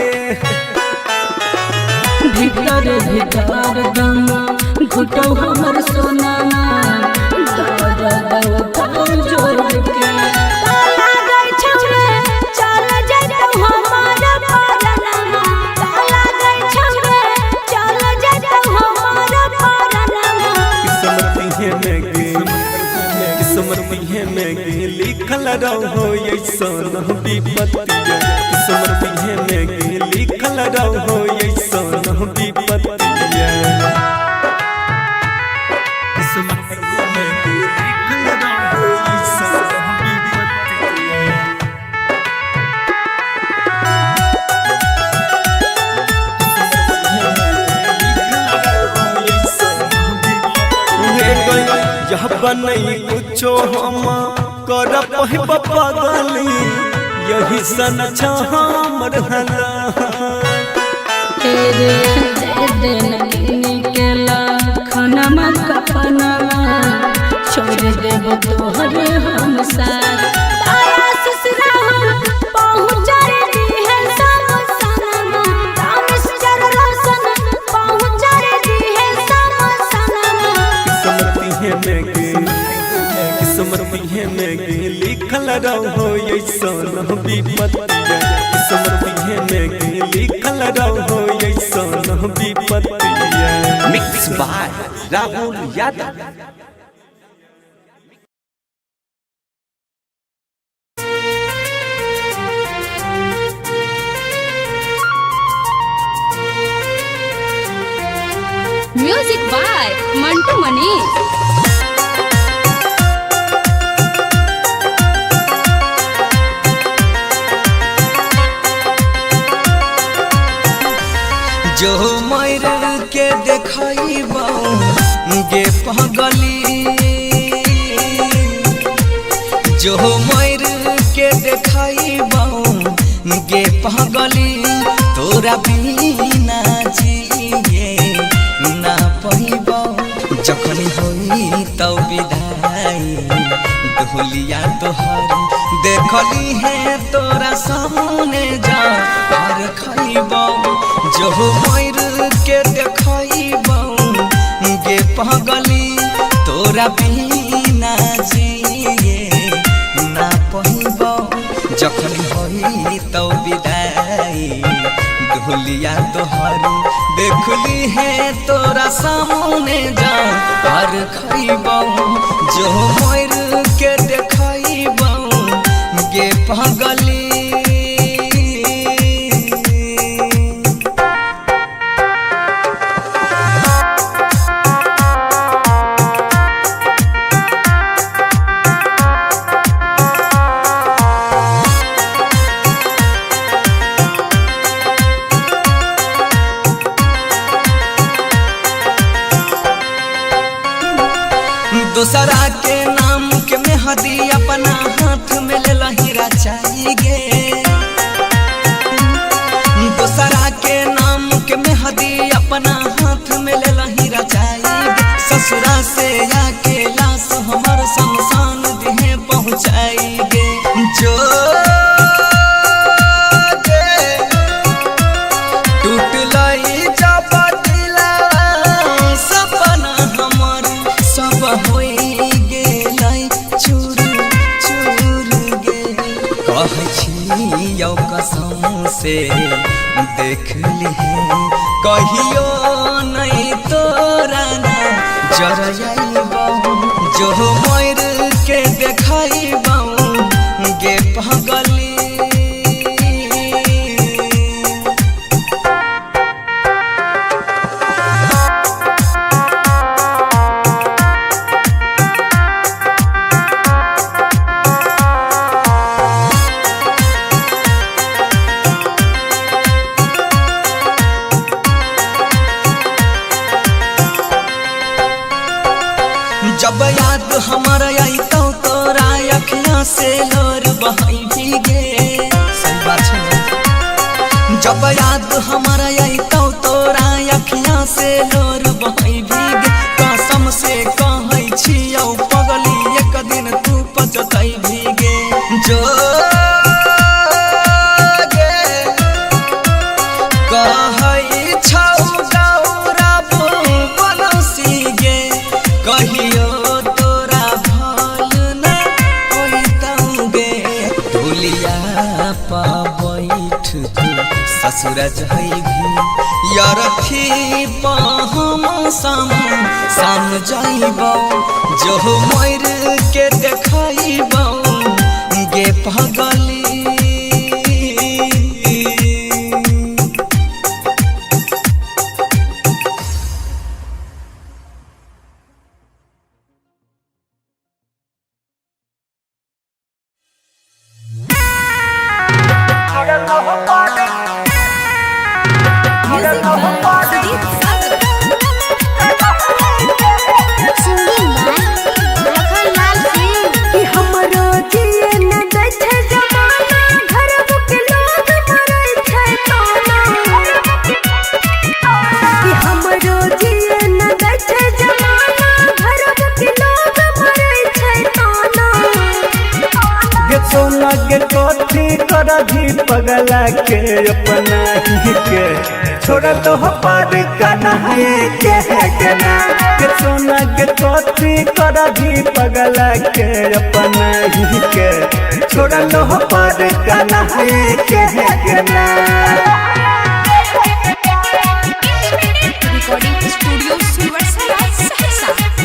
Speaker 2: भीतर भीतर दम घुटो हमर सोना जोड़ के ताला गई छौरे चल जइतो हमार परनमा ताला गई छौरे चल जइतो हमार परनमा
Speaker 1: समर्पी में गे लिखल रहो ऐसा विपत्तिया समर्पी में गे लिखल रहो ऐसा विपत्तिया नहीं कुछो हम कर पहिब पगली यही सन हमर हला
Speaker 2: तेरे दिन निकला खाना मत कपनवा छोड़ देब तोहर हम साथ तारा ससुरा पहुँच रे दी है सब सनमा रामेश जर रोशन पहुँच रे दी है सब सनमा
Speaker 1: समर्पी में गे लिखल रहो ऐसा विपत्तिया समर्पी में गे लिखल रहो ऐसा विपत्तिया
Speaker 3: mix by Rahul Yadav.
Speaker 5: Music by Mantu Manish.
Speaker 8: जो मर के देखइबो गे पगली जो मर के देखइबो गे पगली तोरा बिना जिए ना पइबो जखन होई तब विदाई ढोलिया तोहर देखली है तोरा सामने जा और खइबो जो मर के देखइबो गे पगली तोरा बिना जिए ना पइबो जखन होई तब विदाई ढोलिया तोहर देखली है तोरा सामने जा और खइबो जो मर के देखइबो गे पगली। दूसरा के नाम के मेहदी अपना हाथ में ले लहीरा चाहिए दूसरा के नाम के मेहदी अपना हाथ में ले लहीरा चाहिए ससुरा से आके लाश हमर शमशान देह पहुँचाएंगे जो टूट लई जब दिला सपना हमर सब होई गेलै चूर चूर गे कहै छी यौ कसम से देख लिहे कहियो नहीं तोरा ना जरइबौ जो मोर के देखइबौ गे पगली जब याद हमारा आई तो तोरा अखियां से लोर बहाई भीगे सही बात है जब याद हमारा आई तो तोरा अखियां से लोर बहाई भीगे कसम से कहै छियौ पगली एक दिन तू पछताई भीगे जो कहै छौ गौरव बनसी गे कहियो ससुर जइभी यार थी हम साम जाइबौ जो मोर के देखइबौ गे पगली
Speaker 1: पगला के अपना ही के छोड़ा तो पार कना है के ना के सोना के कथी करा भी पगला के अपना ही के छोड़ा तो पार कना है के ना
Speaker 5: रिकॉर्डिंग स्टूडियो सुनवरसा सहरसा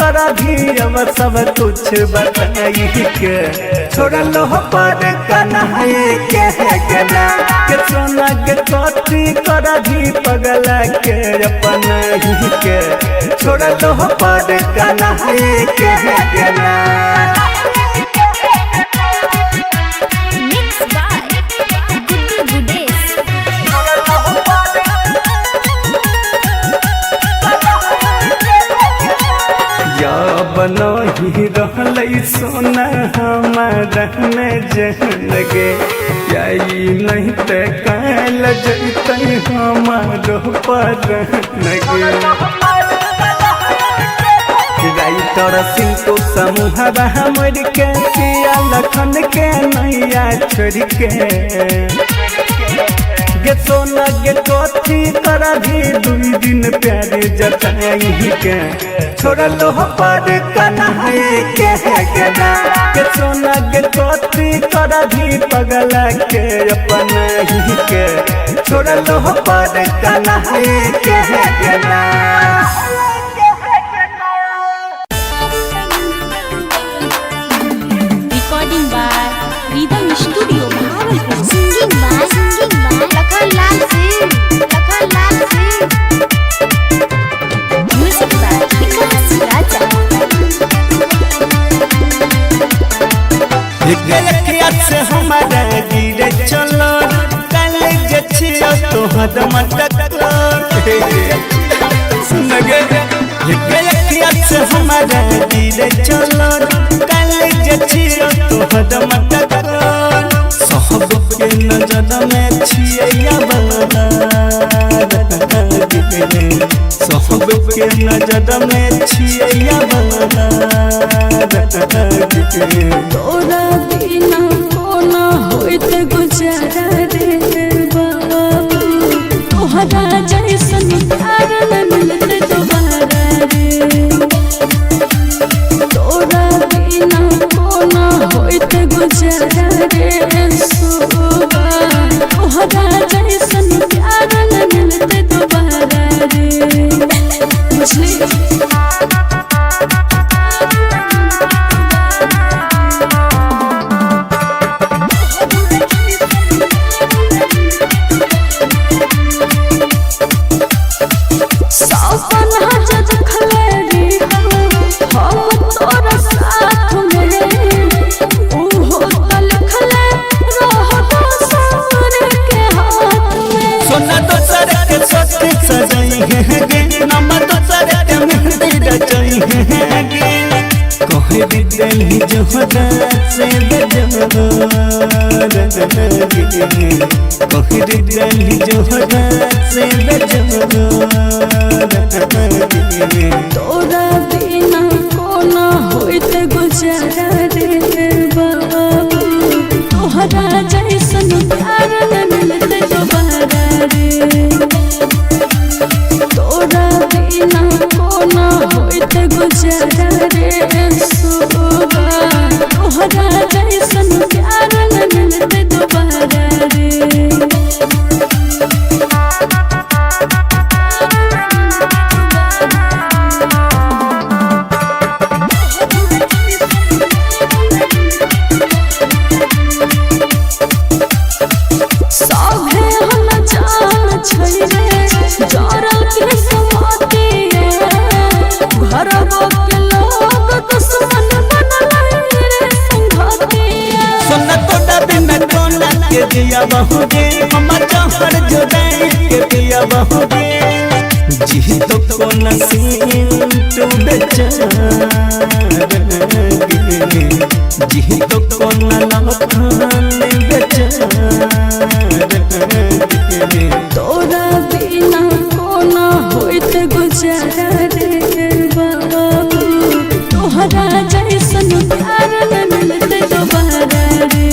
Speaker 1: करा भी अब सब कुछ बताई के छोड़ा लो पर कना है के ना के सोना के कथी करा भी पगला के अपना ही के छोड़ा लो पर कना है के ना
Speaker 6: Mixed by Guddu Gudes.
Speaker 1: बनही रहलै सोना हमारा में जहन गे जाई नहीं ते काल जैते हमारो पर गे राइटर सिंटू समूह हमर के सिया लखन के नैया छोड़ के गे सोना गे कथी करा भी 2 दिन प्यारे जताई के छोड़ा लो पर कना है के ना के सोना गे कथी करा भी पगला के अपना ही के छोड़ा लो पर कना है के ना
Speaker 2: recording by Rhythm Studio, Bhagalpur.
Speaker 7: Singing by Lakhan Lal Singh.
Speaker 2: Music by Vikas Raja.
Speaker 1: से हमारा गिरे चलो कल जछियो तो हदम टक्कर से हमारा गिरे चलो कल जछियो तो हदम टक्कर सब के नजर में छिया सब के नजर में छिया
Speaker 9: तोरा बिना कोना होइत गुजारा रे बाबू तोहरा जैसन प्यार न मिलते दोबारा रे तोरा बिना कोना होइत गुजारा रे सोबा तोहरा जैसन प्यार न मिलते दोबारा रे बुझली से तोरा बिना कोना होइत गुजारा रे बाबू तोहरा जैसन प्यार न मिलते दोबारा रे तोरा बिना कोना होइत गुजारा रे सोबा तोहरा जैसन प्यार न मिलते दोबारा रे
Speaker 1: दिया बहुगे हमर जहर जुदाई के दिया बहुगे जी तो को नसीब तू बेचारा जी तो को नलखान बेचारा
Speaker 9: तोरा बिना कोना होइत गुजारा रे बाबू तोहरा जैसन प्यार न मिलते दोबारा रे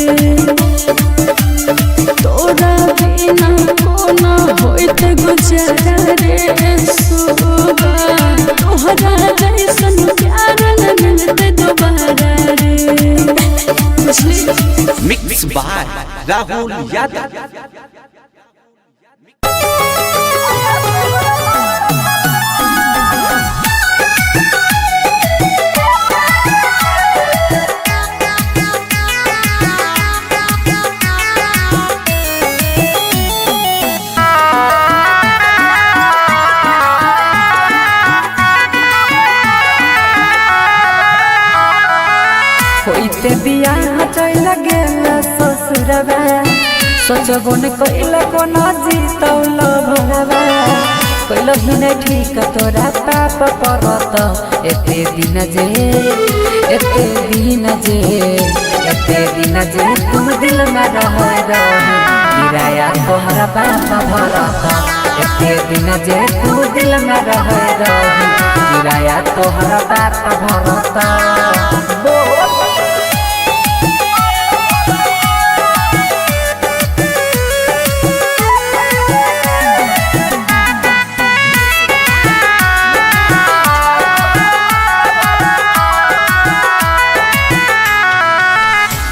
Speaker 9: तोरा बिना कोना होइत गुजारा रे सोबा तोहरा जैसन प्यार न मिलते दोबारा रे बुझली
Speaker 3: मिक्स बाय राहुल यादव।
Speaker 4: होइते बियाह चल गेल ससुरबा सोचबो न कइला कोना जीतौल भरबा कइला ही न ठीक तोरा पाप परत एते दिन जे तुम दिल में रह गिराया तोहरा पाप भरत एते दिन जे तुम दिल में रह गिराया तोहरा पाप भरत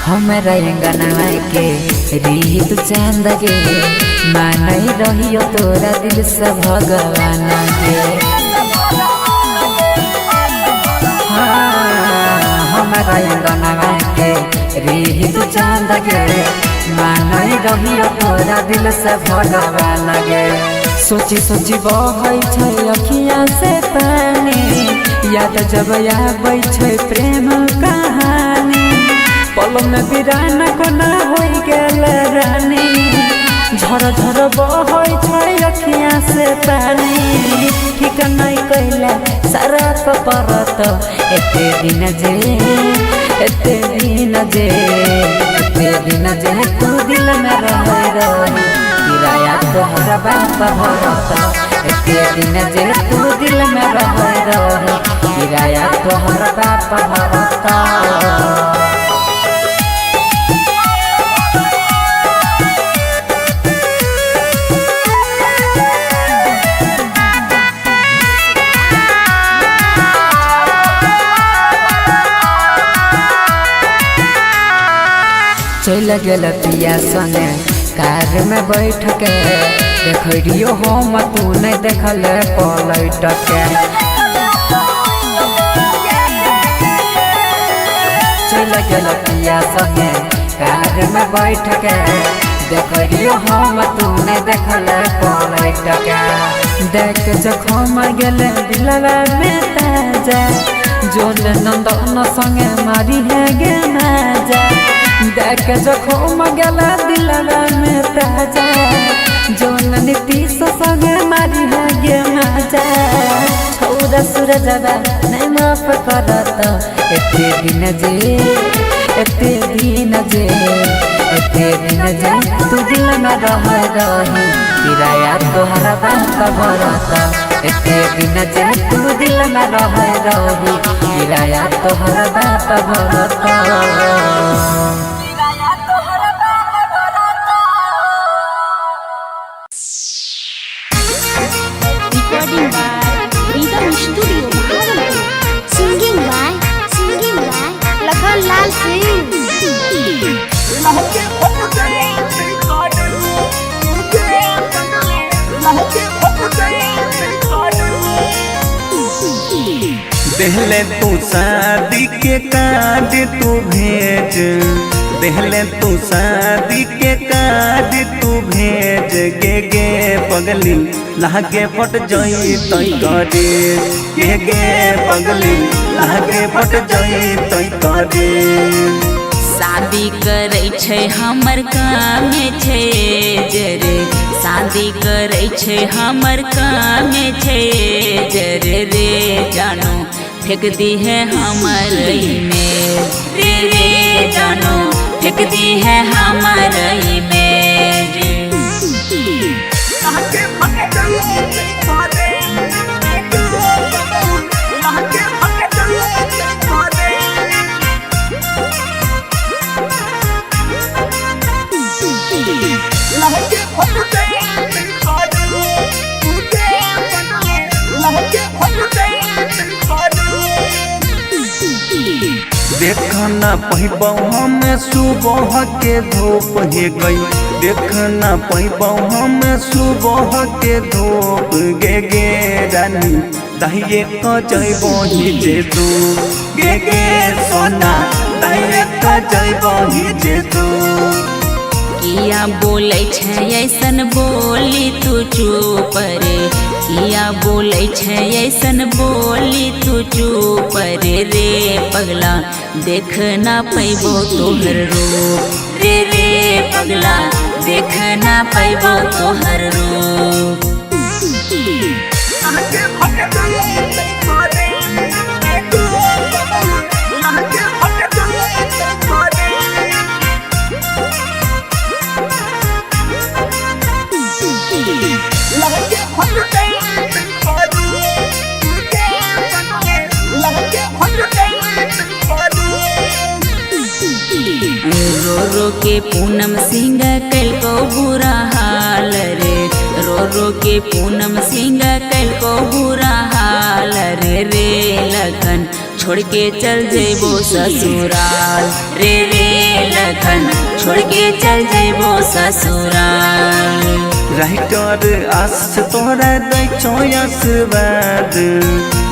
Speaker 4: हमरा अंगना के रीत चांद गे मानई रहियो तोरा दिल से भगवान गे हमरा अंगना के रे तू चांद गे मानई रहियो तोरा दिल से भगवान गे सोची सोची बहै छै अखिया से पानी याद जब आबै छै प्रेम कहानी पल में बिरान कोना होई गेल रानी झर झर बहै छै अखिया से पानी ठीक नहीं कैला सारा परत एते दिन जे तू दिल में रही किराया तोहरा बाप भरत एते दिन जे तू दिल में रही किराया तोहरा बाप भरत चल गेल पिया संगे कार में बैठ के देखियो हम तू नहीं देखल पलट के चल गेल पिया संगे कार में बैठ के देखियो हम तू नहीं देखल पलट के देख जखम गेल दिलवा में ताजा जोन नंदन संगे मारी है गे नाजा देख जखम गेला दिलवा में ताजा जोन नीतीश संगे मारी है गे माजा छौरा सूरजवा नहीं माफ करत एते दिन जे तू दिल में रही किराया तोहरा बाप भरत एते दिन जे तू दिल में रही किराया तोहरा बाप भरत
Speaker 6: Recording by Rhythm Studio Bhagalpur. Singing by Lakhan Lal Singh.
Speaker 1: देहले तू शादी के कार्ड तू भेज देहले तू शादी के कार्ड तू भेज गे पगली लागे फट जई तई करे गे पगली लागे फट जई तई करे
Speaker 2: शादी करे छै हमर काम छै जरे शादी करे छै हमर काम छै जरे रे जानो फेंक दी है हमर में रे जानो फेंक दी है हमर में
Speaker 1: देखना पहिबौ हम सुबह के धूप हे गई देखना पहिबौ हम सुबह के धूप गे रानी दहिए क जइबो ही जे तू गे सोना दहिए क जइबो ही जे तू
Speaker 2: किया बोले छै ऐसन बोली तू चुप रे किया बोले छै ऐसन बोली तू चुप रे पगला देख ना पैबो तोहर रूप रे पगला देख ना पैबो तोहर रूप रो रो के पूनम सिंह कल को बुरा हाल रे रो के पूनम सिंह कल को बुरा हाल रे लखन छोड़ के चल जेबो ससुराल रे लखन छोड़ के चल जेबो ससुराल
Speaker 1: राइटर आस तोरा दै छो आशीर्वाद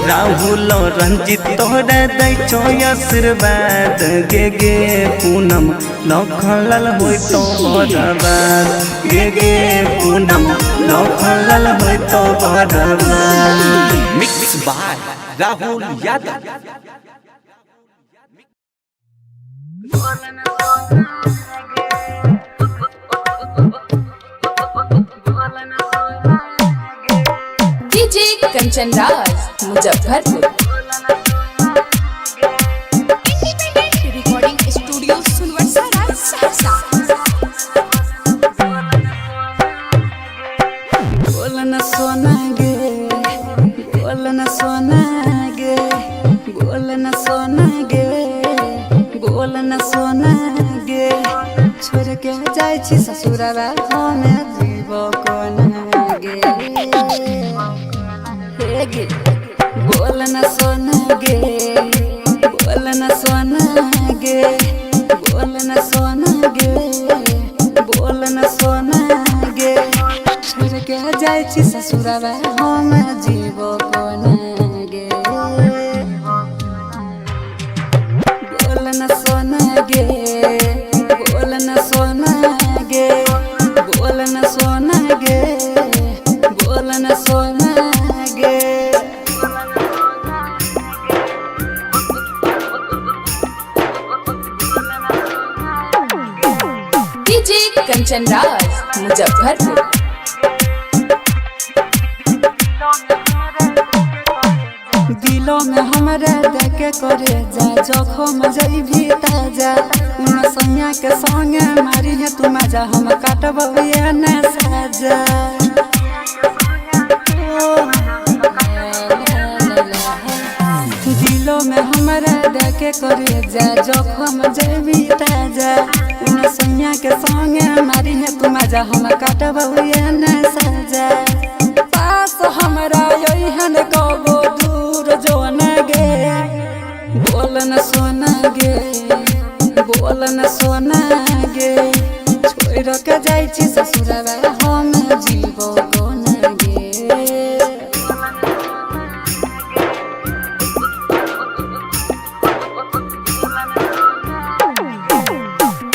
Speaker 1: राहुल रंजित तोहरा दै छो आशीर्वाद गे पूनम लखनलाल होय तो बर्बाद गे पूनम लखनलाल होय तो बर्बाद।
Speaker 3: Mix by Rahul Yadav.
Speaker 5: DJ Kanchan Raj Muzaffarpur. Recording studio Sunwarsa Raj Saharsa.
Speaker 9: बोलन सोना गे बोलन सोना गे बोलन सोना गे बोलन सोना गे छोड़ के जाय छी ससुरवा हमे जीव कोना गे हे गे बोलन सोना गे बोलन सोना गे बोलन सोना गे बोलन सोना गे छोड़ के जाय छी ससुरवा हम जीव कोना गे बोलन सोना गे बोलन सोना गे बोलन सोना गे बोलन सोना गे।
Speaker 5: डीजे कंचन राज मुजफ्फरपुर।
Speaker 9: दिलों में हमरा देखे करे जा जखम जइभी ताजा उन सैया के संगे मारी है तू मजा हम काटब ये न साजा। दिलों में हमरा देखे करे जा जखम जइभी ताजा उन सैया के संगे मारी है तू मजा हम काटब ये न साजा। पास हमरा यही कबो दूर जो न गे बोलन सोना गे बोलन सोना गे छोड़ के जाय छी ससुरवा हम जीव कोना गे।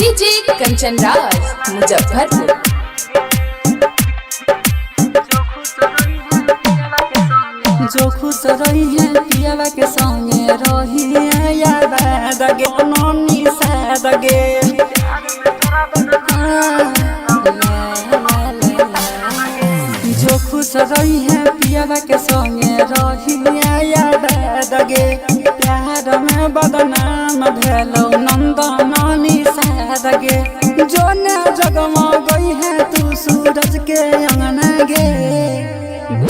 Speaker 5: डीजे कंचन राज मुजफ्फरपुर।
Speaker 9: जो खुश रही है पियावा के संगे रही है याद गे नोनी साद गे जो खुश रही है पियावा के संगे रही है याद गे प्यार में बदनाम भेलो नंदनानी साद गे जो न जगमा गई है तू सूरज के अंगना गे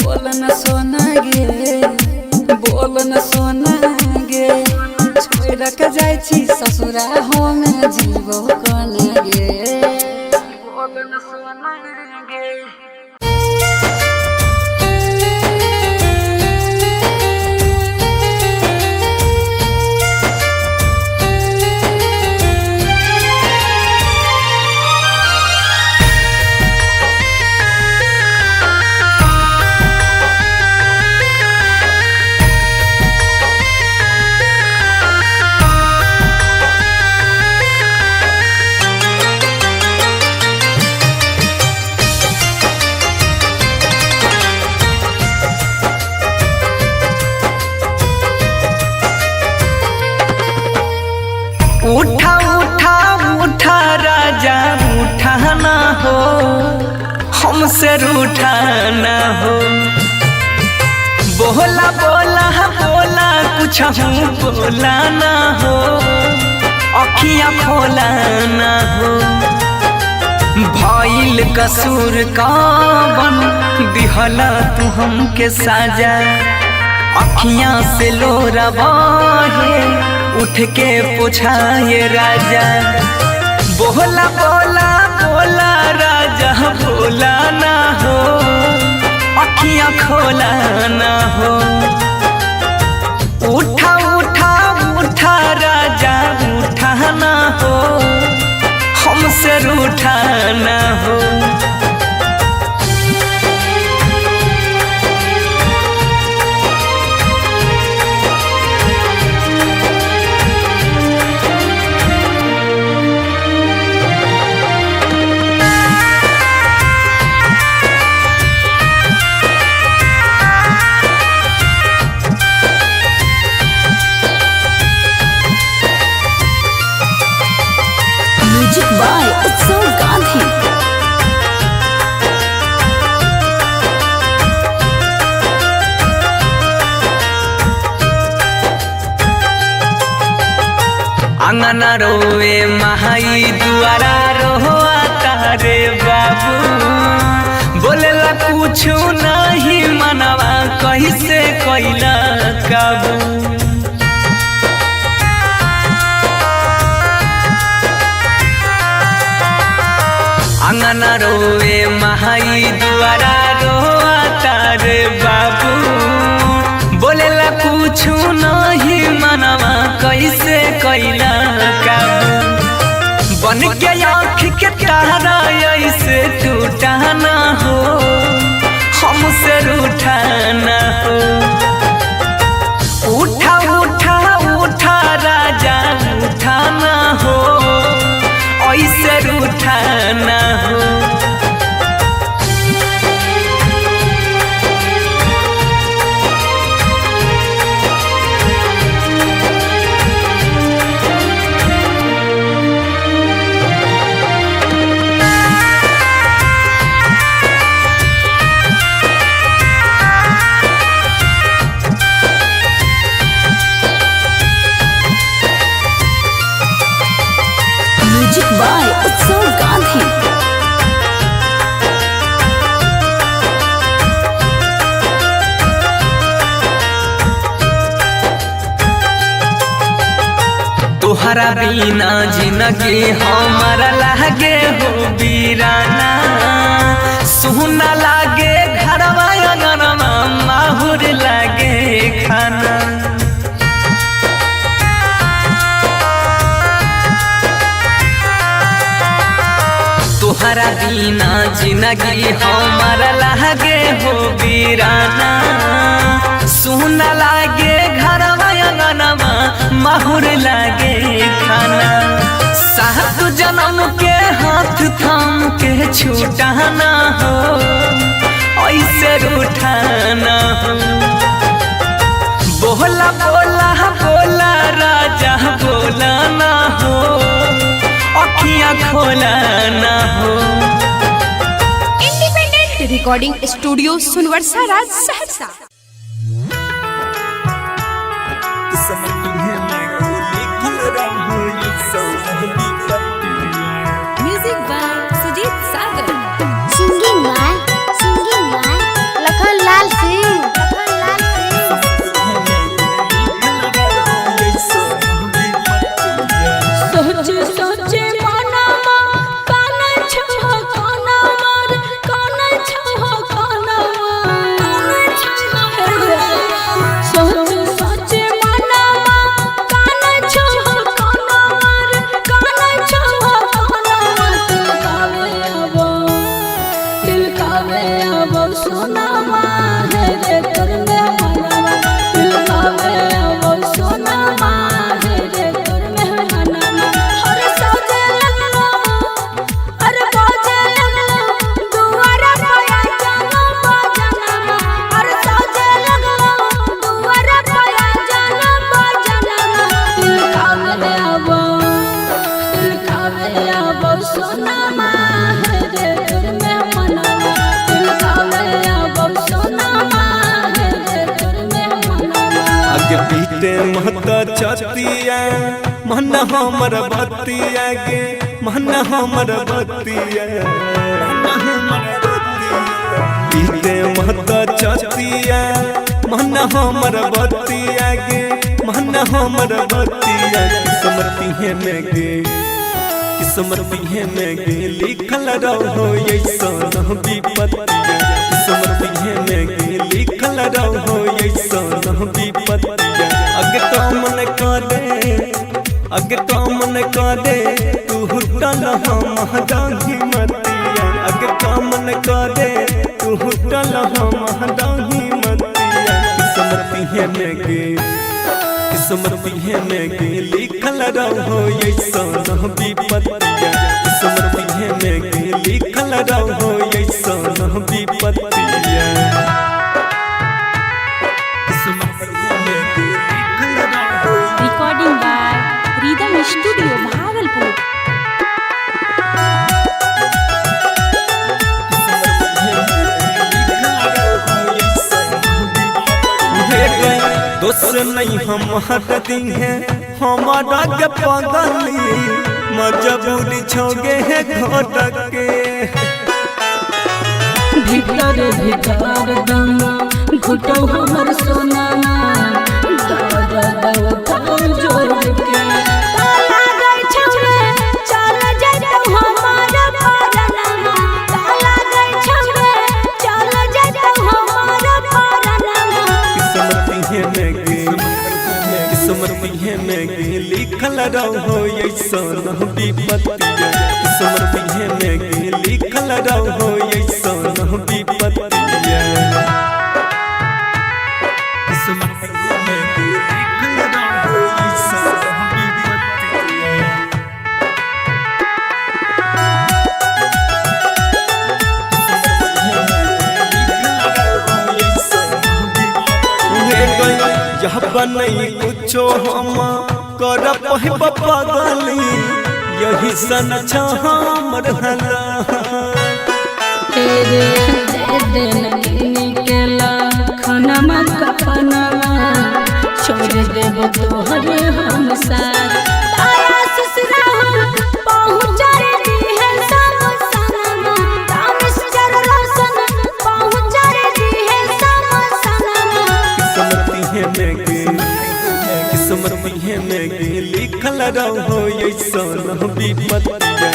Speaker 9: बोलन सोना गे बोलन सोना गे छोड़ के जाय छी ससुरा हम जीव कोना गे बोलन सोना गे।
Speaker 1: उठा उठा उठा राजा उठा ना हो हमसे रूठा ना हो बोला बोला बोला कुछ हूँ बोला ना हो अखियाँ खोला ना हो भइल कसूर कावन दिहला तू हमके साजा अखियाँ से लोरा बहे उठ के पूछाए राजा बोला बोला बोला राजा बोला ना हो अखियाँ खोला ना हो उठा उठा उठा राजा उठा ना हो हमसे रूठा ना हो अंगना रोवे महाई दुआरा रोआ तारे बाबू बोलेला कुछ नहीं मनवा कैसे कैला काबू अंगना रोवे महाई दुआरा रोआ तारे बाबू बोलेला कुछ नहीं मनवा कैसे कैला काबू बन के आँख के तारा ऐसे टूटा ना हो हमसे रूठा ना हो उठा उठा उठा राजा उठा ना हो ऐसे रूठा ना हो
Speaker 2: म्यूजिक बाय उत्सव गांधी।
Speaker 1: तोहरा बिना जिंदगी हमारा लागे हो बीराना सुना लागे घरवा अंगनवा माहुर लागे खाना तोहरा बिना जिंदगी हमारा लागे हो बीराना सुना लागे घरवा अंगनवा माहुर लागे खाना सात जन्म के हाथ थाम के छूटाना हो ऐसे रूठाना हो बोला बोला बोला राजा बोला ना हो अखियाँ खोला ना हो।
Speaker 5: Independent recording studio Sunwarsa Raj Saharsa.
Speaker 2: Music by Sujeet Sagar.
Speaker 6: Singing by Lakhan Lal Singh.
Speaker 2: सोचे सोचे मनमा काना छहो काना मार काना छहो काना सोचे सोचे मनमा काना छहो काना मार काना छहो काना दिल कावे अब सोना मार रे करने मनवा दिल कावे अब सोना मार रे करने मनवा हर सजे लगलो अरे बाजे लगलो दुआरा पाया जानो बाजना हर सजे लगलो दुआरा पाया जानो बाजना दिल कावे अब सोना मार रे करने मनवा दिल कावे अब सोना मार रे करने मनवा
Speaker 1: आगे पीते महता छतिया मन हमर बतिया गे मन हमर बतिया पीते महता छतिया मन हमर बतिया गे मन हमर बतिया किस्मती है में गे किस्मती है में गे लिखल रहो ऐसा विपत्तिया किस्मती है में गे लिखल रहो ऐसा विपत्तिया अगे तो मन करे तू हुटल हम डाही मतिया अगे तो मन करे तू हुटल हम डाही मतिया किस्मती है में गे किस्मती है में गे लिखल रहो ऐसा विपत्तिया किस्मती है में गे लिखल रहो ऐसा विपत्तिया
Speaker 2: recording by rhythm studio Bhagalpur.
Speaker 1: दोस्त नहीं हम हटती हैं हमारा के पगली मजबूरी छोगे है घोटक के
Speaker 9: भीतर भीतर दम घुटो हमर सोना जोड़ के
Speaker 1: लिखल रहो ऐसन विपत्तिया समर्पिए में लिखल रहो ऐसन विपत्तिया समर्पिए में लिखल रहो ऐसन विपत्तिया यह बनई कुछो हम कर पहिब पगली यही सन हमर हला
Speaker 9: तेरे दिन केला खाना मत कपनवा छोड़ देब तोहरे हम साथ तारा ससुरा पहुँच रे दी है सब सनमा तामिस जर रोशन पहुँच रे दी है सब सनमा
Speaker 1: समर्पिए में लिखल रहो ऐसन विपत्तिया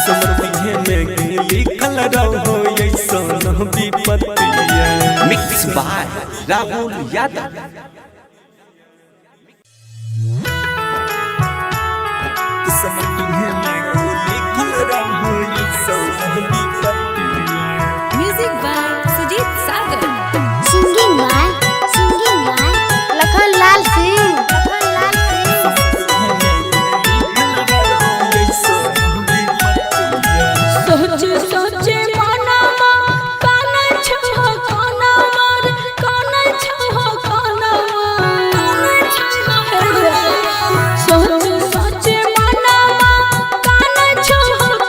Speaker 1: समर्पिए में लिखल रहो ऐसन विपत्तिया
Speaker 3: मिक्स बाय राहुल यादव।
Speaker 1: समर्पिए में लिखल रहो ऐसन विपत्तिया
Speaker 5: music by Sujeet Sagar.
Speaker 6: Singing by Lakhan Lal Singh.
Speaker 9: सोचे मनमा काना छो काना मार काना छो काना सोचे मनमा काना छो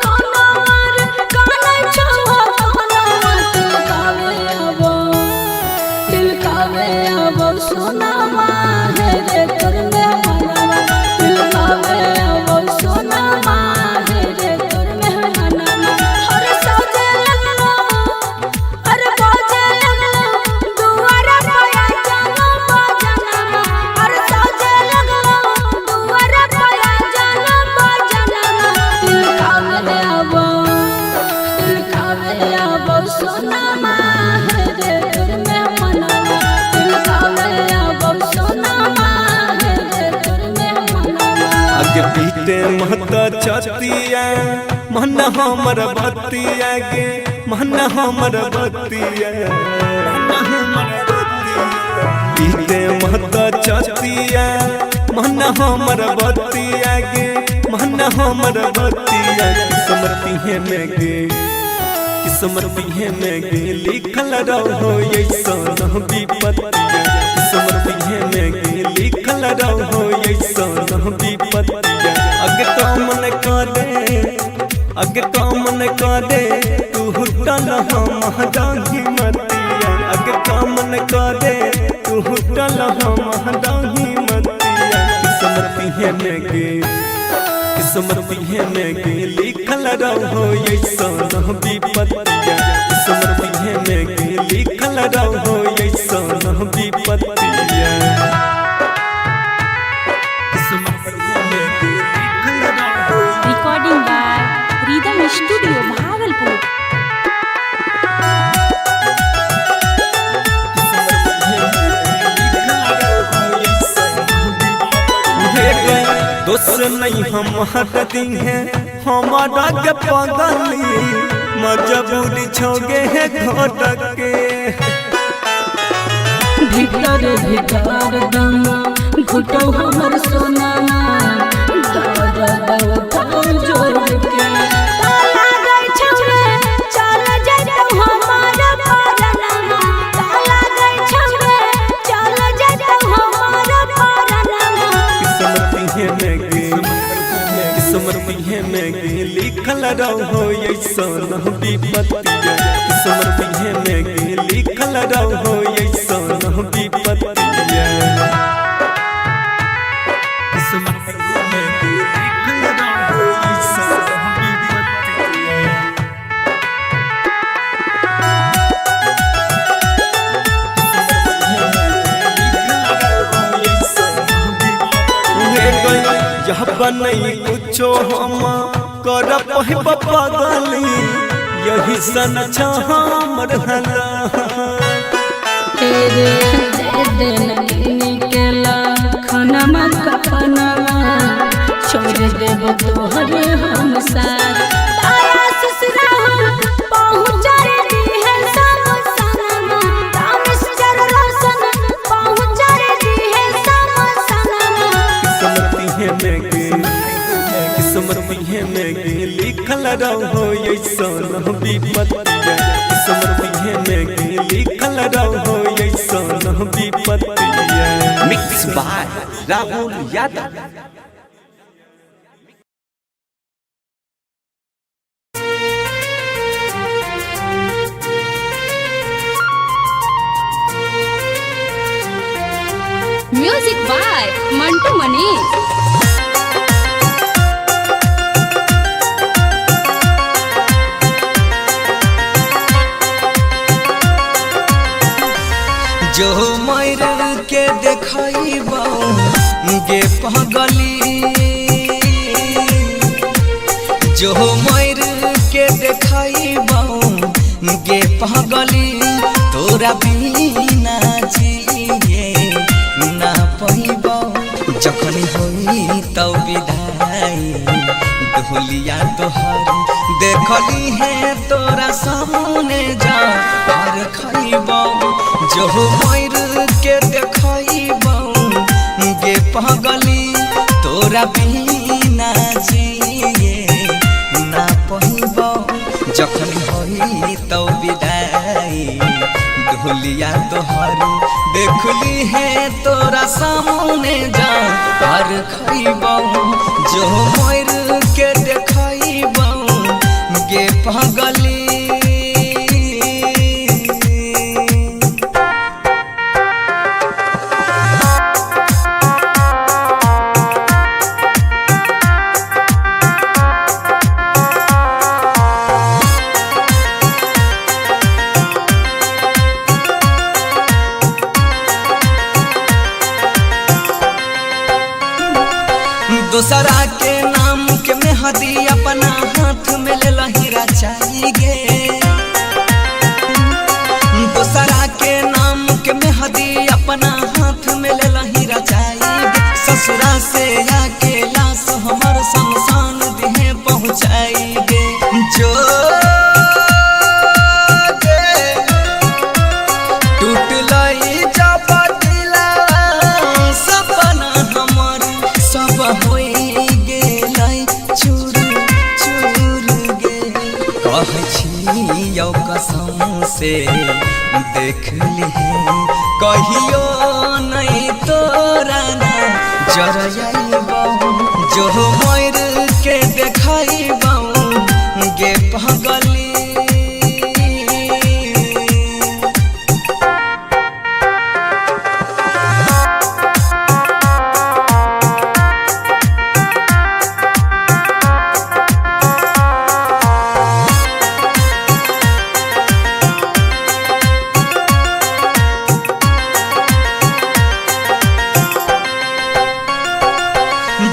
Speaker 9: काना मार काना छो काना दिल कावे अब सोना मार रे कर में मनवा दिल कावे अब सोना मार रे कर में मनवा हर सजे लगलो अरे बाजे लगलो दुआरा पाया जानो बाजना हर सजे लगलो दुआरा पाया जानो बाजना दिल कावे अब सोना मार रे कर में मनवा दिल कावे अब सोना मार रे कर में मनवा
Speaker 1: आगे पीते महता छतिया मन हमर बतिया गे मन हमर बतिया पीते महता छतिया मन हमर बतिया गे मन हमर बतिया समर्पिए में गे समर्पिए में लिखल रहो ऐसन विपत्तिया समर्पिए में लिखल रहो ऐसन विपत्तिया अगे कामन करे तू हुटल हम डाही मतिया अगे कामन करे तू हुटल हम डाही मतिया समर्पिए में लिखल रहो ऐसन विपत्तिया समर्पिए में लिखल रहो ऐसन विपत्तिया
Speaker 2: recording by rhythm studio Bhagalpur.
Speaker 1: दोस्त नहीं हम हटती हैं हमारा के पगली मजबूरी छोगे है घोटक के
Speaker 9: भीतर भीतर दम घुटो हमर सोना जोड़ के ताला गई छौरे चल जइतो हमारा परनमा ताला गई छौरे चल जइतो हमारा परनमा
Speaker 1: समर्पिए में लिखल रहो ऐसन विपत्तिया समर्पिए में लिखल रहो ऐसन विपत्तिया
Speaker 10: यह बनई कुछो हम कर पहिब पगली यही सन हमर हला
Speaker 2: तेरे दिन निकला खनमा कफनमा छोड़ देब तोहरे हम साथ तारा ससुरा पहुँच रे है सब सनमा रामेश्वर रोशन पहुँच रे है सब सनमा
Speaker 10: किस्मती में लिखल रहो ऐसन विपत्तिया किस्मती में लिखल रहो ऐसन विपत्तिया।
Speaker 3: Mix by Rahul Yadav.
Speaker 5: Music by Mantu Manish.
Speaker 8: जो मर के देखबो गे पगली जो मर के देखबो गे पगली तोरा बिना जिए ना पइबो जखन होई तब विदाई ढोलिया तोहर देखली है तोरा सामने जा और खइबो जो मर के देखबो गे पगली तोरा बिना जिए ना पइबो जखन होई तब विदाई ढोलिया तोहर देखली है तोरा सामने जा और खइबो जो मर के देखबो गे पगली। दूसरा के नाम के मेहदी अपना हाथ में ले लहीरा चाहिए दूसरा के नाम के मेहदी अपना हाथ में ले लहीरा चाहिए ससुरा से आके लाश हमार शमशान देह पहुँचाएंगे जो टूट लई जब दिला सपना हमार सब हो कसम से देख ली कहियो नहीं तोरा ना जर जाइबो जो मर के देखबो गे पगली।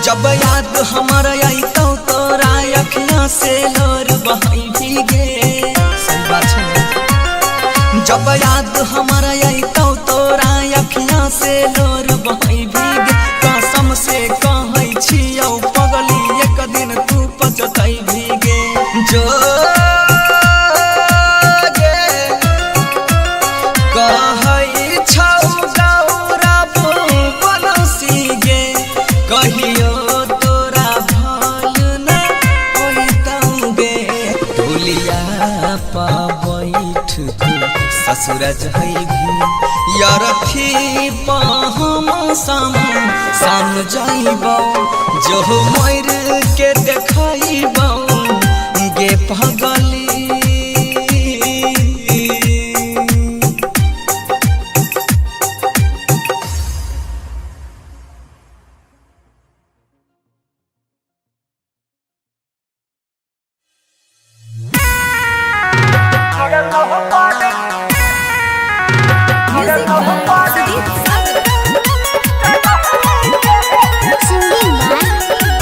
Speaker 8: जब याद हमारा आई तो तोरा अखियां से लोर बहाई भीगे सही बात है जब याद हमारा आई तो तोरा अखियां से लोर बहाई भीगे कसम से कहै छियौ पगली एक दिन तू पछताई भीगे जो कहै छौ गौरव बनसी गे कहियो ससुर जइबी यार थी हम साम जाइबो जो मर के देखबो गे पगली।
Speaker 6: Singing by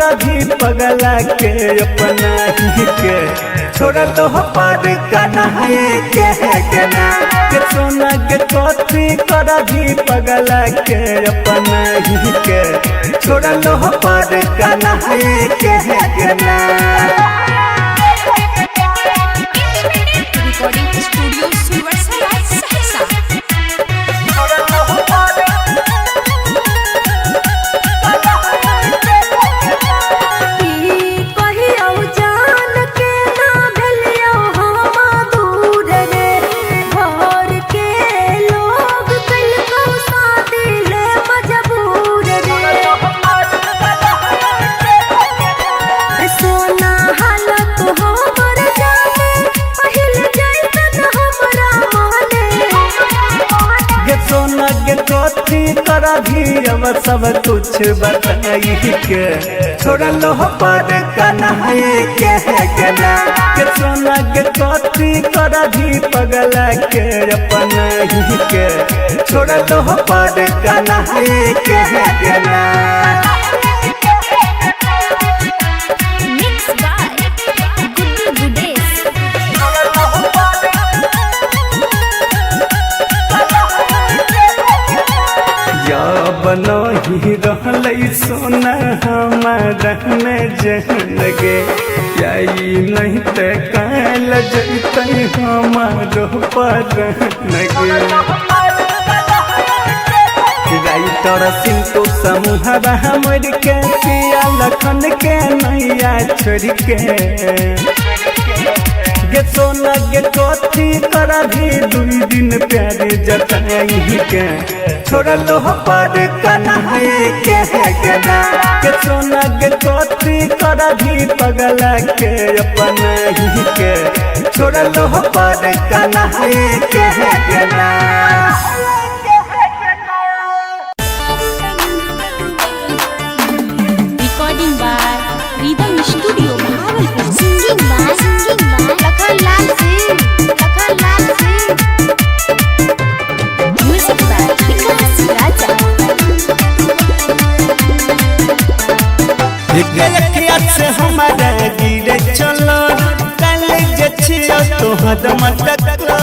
Speaker 1: कर भी पगला के अपना ही के छोड़ा तो पार कन्हैया के ना के सोना के कथी कर भी पगला के अपना ही के छोड़ा तो पार कन्हैया के ना
Speaker 5: रिकॉर्डिंग स्टूडियो सुनवरसा राज सहरसा।
Speaker 1: कर भी अब सब कुछ बताई के छोड़ा लो पर कन्हैया के ना के सोना के कथी कर भी पगला के अपना ही के छोड़ा लो पर कन्हैया के ना
Speaker 7: Mixed by Guddu Gudesh.
Speaker 1: बनही रहलै सोना हमारा में जहन गे यही नहीं ते काल जैते हमारो पर गे राइटर सिंटू समूह हमर के पिया लखन के नैया छोड़ के गे सोना गे कथी कर भी 2 दिन प्यारे जताई के छोड़ा लो पर कन्हैया के ना के सोना गे कथी कर भी पगला के अपना ही के छोड़ा लो पर कन्हैया के ना
Speaker 2: recording by rhythm studio Bhagalpur.
Speaker 7: Singing by Lakhan Lal Singh. Music by Vikas Raja.
Speaker 1: एक से हमारा गिरे चलो कल जछियो तो हदम टकलो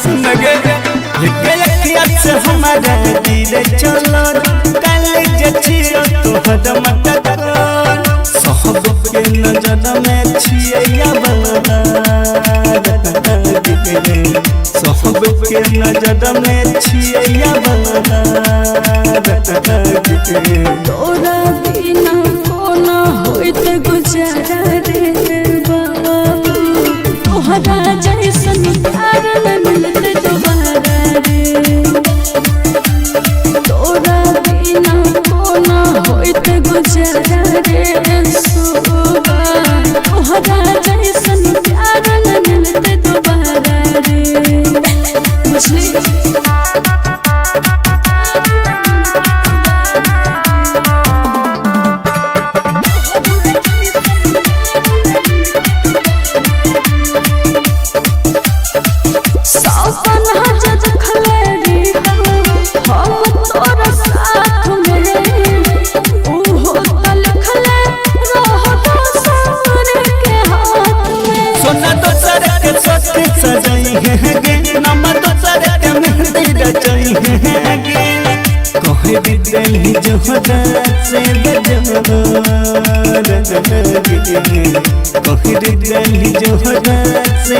Speaker 1: सुन गे एक से हमारा गिरे चलो कल जछियो तो हदम टकलो सब के नजर में छिया बलदा सब के नजर में छिया बलदा
Speaker 9: तोरा बिना कोना होइत गुजारा रे बाबू तोहरा जैसन प्यार न मिलते दोबारा रे तोरा बिना कोना होइत गुजारा रे सोबा तोहरा जैसन प्यार न मिलते दोबारा रे बुझली।
Speaker 1: दिल्ली जोहरा से दिल्ली जोहरा से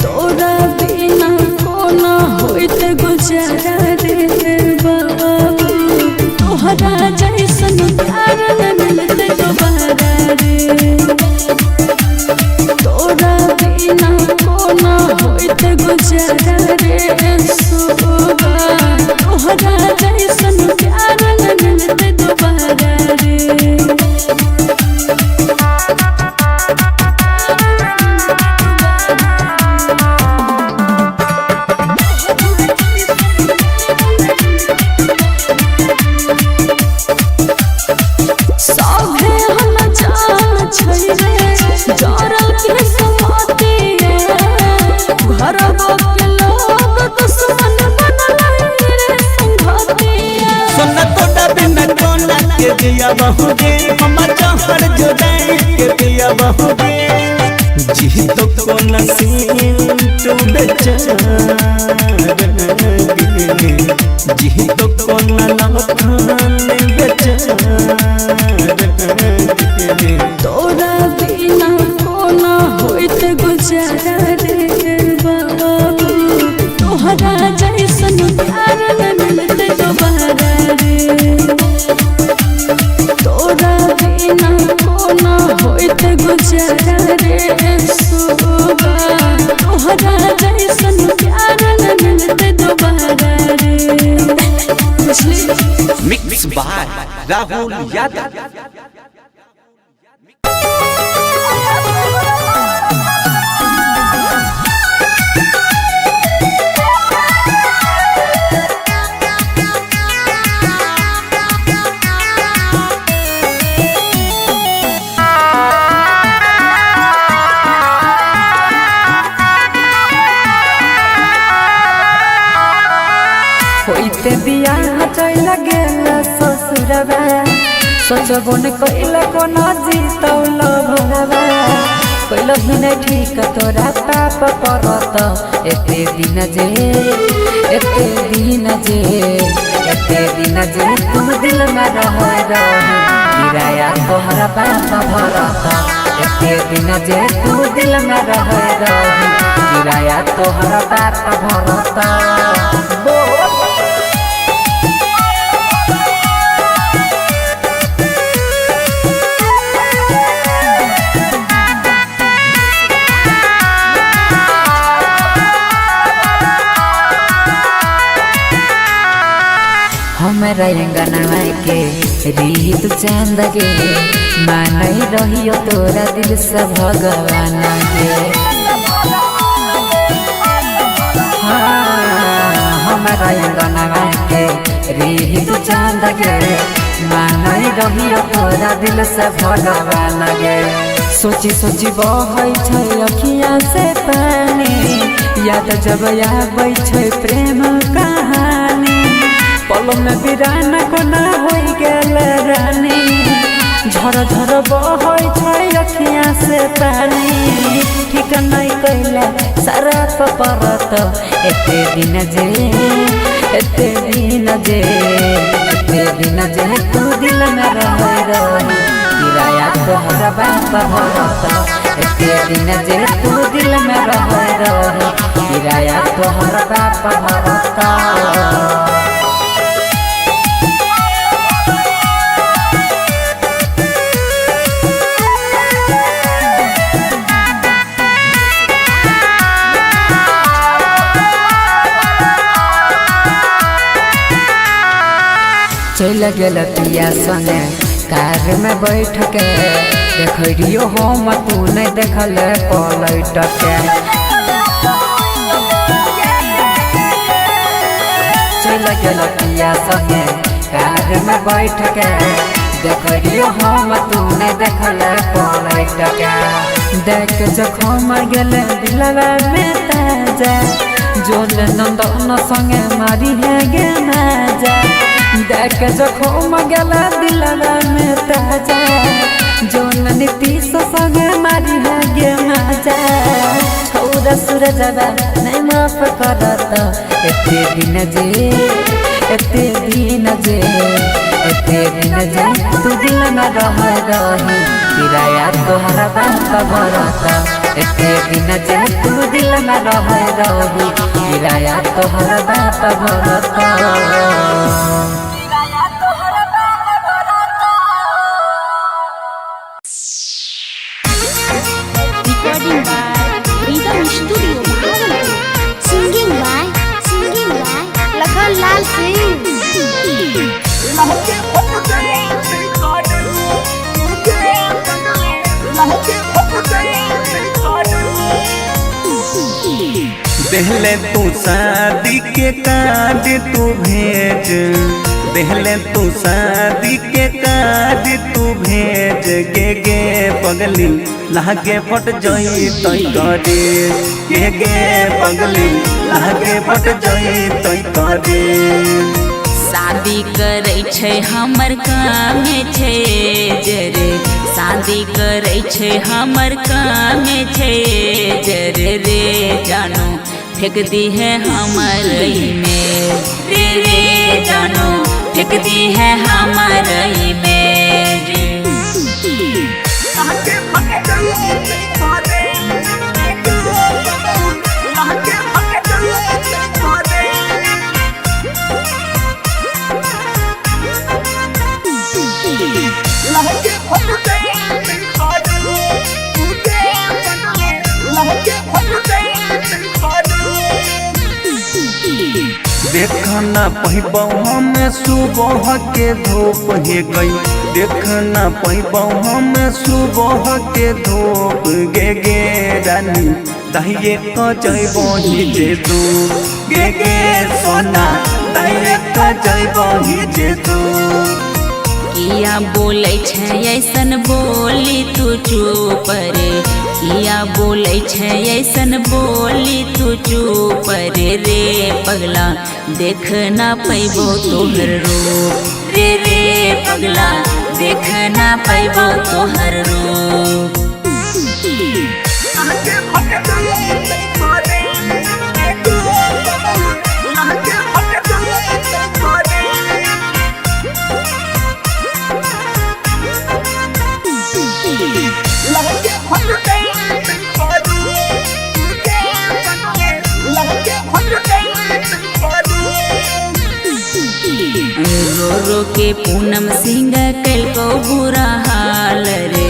Speaker 9: तोरा बिना कोना होइत गुजारा रे बाबू तोहरा जैसन प्यार न मिलते दोबारा रे तोरा बिना कोना होइत गुजारा रे सोबा तोहरा जैसन प्यार न मिलते दोबारा रे घर के लोग दुश्मन बनल रे संगतिया
Speaker 10: पिया बहुगे हम जहर जुदाई के पिया बहुगे जी तो को नसीब तू बेचारा जी तो को नलखान बेचारा
Speaker 9: तोरा बिना कोना होइत गुजारा रे बाबू तोहरा जैसन प्यार न मिलते दोबारा रे तोरा बिना कोना होइत गुजारा रे सुबा तोहरा जैसन प्यार न मिलते दोबारा रे
Speaker 3: मिक्स बाय राहुल यादव।
Speaker 4: होइते बियाह चल गेल ससुरबा सोचबो न कइला कोना जीतौल भरबा कइला ही न ठीक तोरा पाप परत एते दिन जे तुम दिल में रह गिराया तोहरा पाप भरत एते दिन जे तुम दिल में रह गिराया तोहरा पाप भरत हमरा अंगनवा के रीत चांद गे मानई रहियो तोरा दिल से भगवान गे हमरा अंगनवा के रीत चांद गे मानई रहियो तोरा दिल से भगवान गे सोची सोची बहै छै अखिया से पानी याद जब आबै छै प्रेम कहानी पल में बिरान कोना हो गेल रानी झर झर बहै छै अखिया से पानी ठीक नहीं कैला सारा परत एते दिन जे तू दिल में रह किराया तोहरा बाप भरत एते दिन जे तू दिल में रह किराया तोहरा बाप भरत चल गेल पिया संगे कार में बैठ के देखियो हम तू नहीं देखल पलट के चल गेल पिया संगे कार में बैठ के देखियो हम तू नहीं देखल पलट के देख जखम गेल दिलवा में ताजा जोल नंदन संगे मारी है गे नाजा देख जखम गेला दिलवा में ताजा जोन नीतीश संगे मारी है गे माजा छौरा सूरजवा नहीं माफ करत एते दिन जे तू दिल में रह किराया तोहरा बाप भरत एते दिन जे तू दिल में रह किराया तोहरा बाप भरत
Speaker 7: Recording by Rhythm Studio, Bhagalpur. Singing by Lakhan Lal Singh.
Speaker 1: देहले तू शादी के कार्ड तू भेज देहले तू शादी के कार्ड तू भेज गे पगली लागे फट जई तई करे गे पगली लागे फट जई तई करे
Speaker 2: शादी करे छै हमर कामे छै जरे शादी करे छै हमर कामे छै जरे रे जानो फेंक दी है हमर में रे जानो फेंक दी है हमर में
Speaker 1: देखना पैबौ हमें सुबह के धूप हे गई देखना पैबौ हमें सुबह के धूप गे रानी दहिए तो जैबो ही जे तू गे सोना दहिए तो जैबो ही जे तू
Speaker 2: किया बोले छै ऐसन बोली तू चुप रे किया बोले छै ऐसन बोली तू चुप रे पगला देख ना पैबो तोहर रूप रे पगला देख ना पैबो तोहर रूप रो रो के पूनम सिंह कल को बुरा हाल रे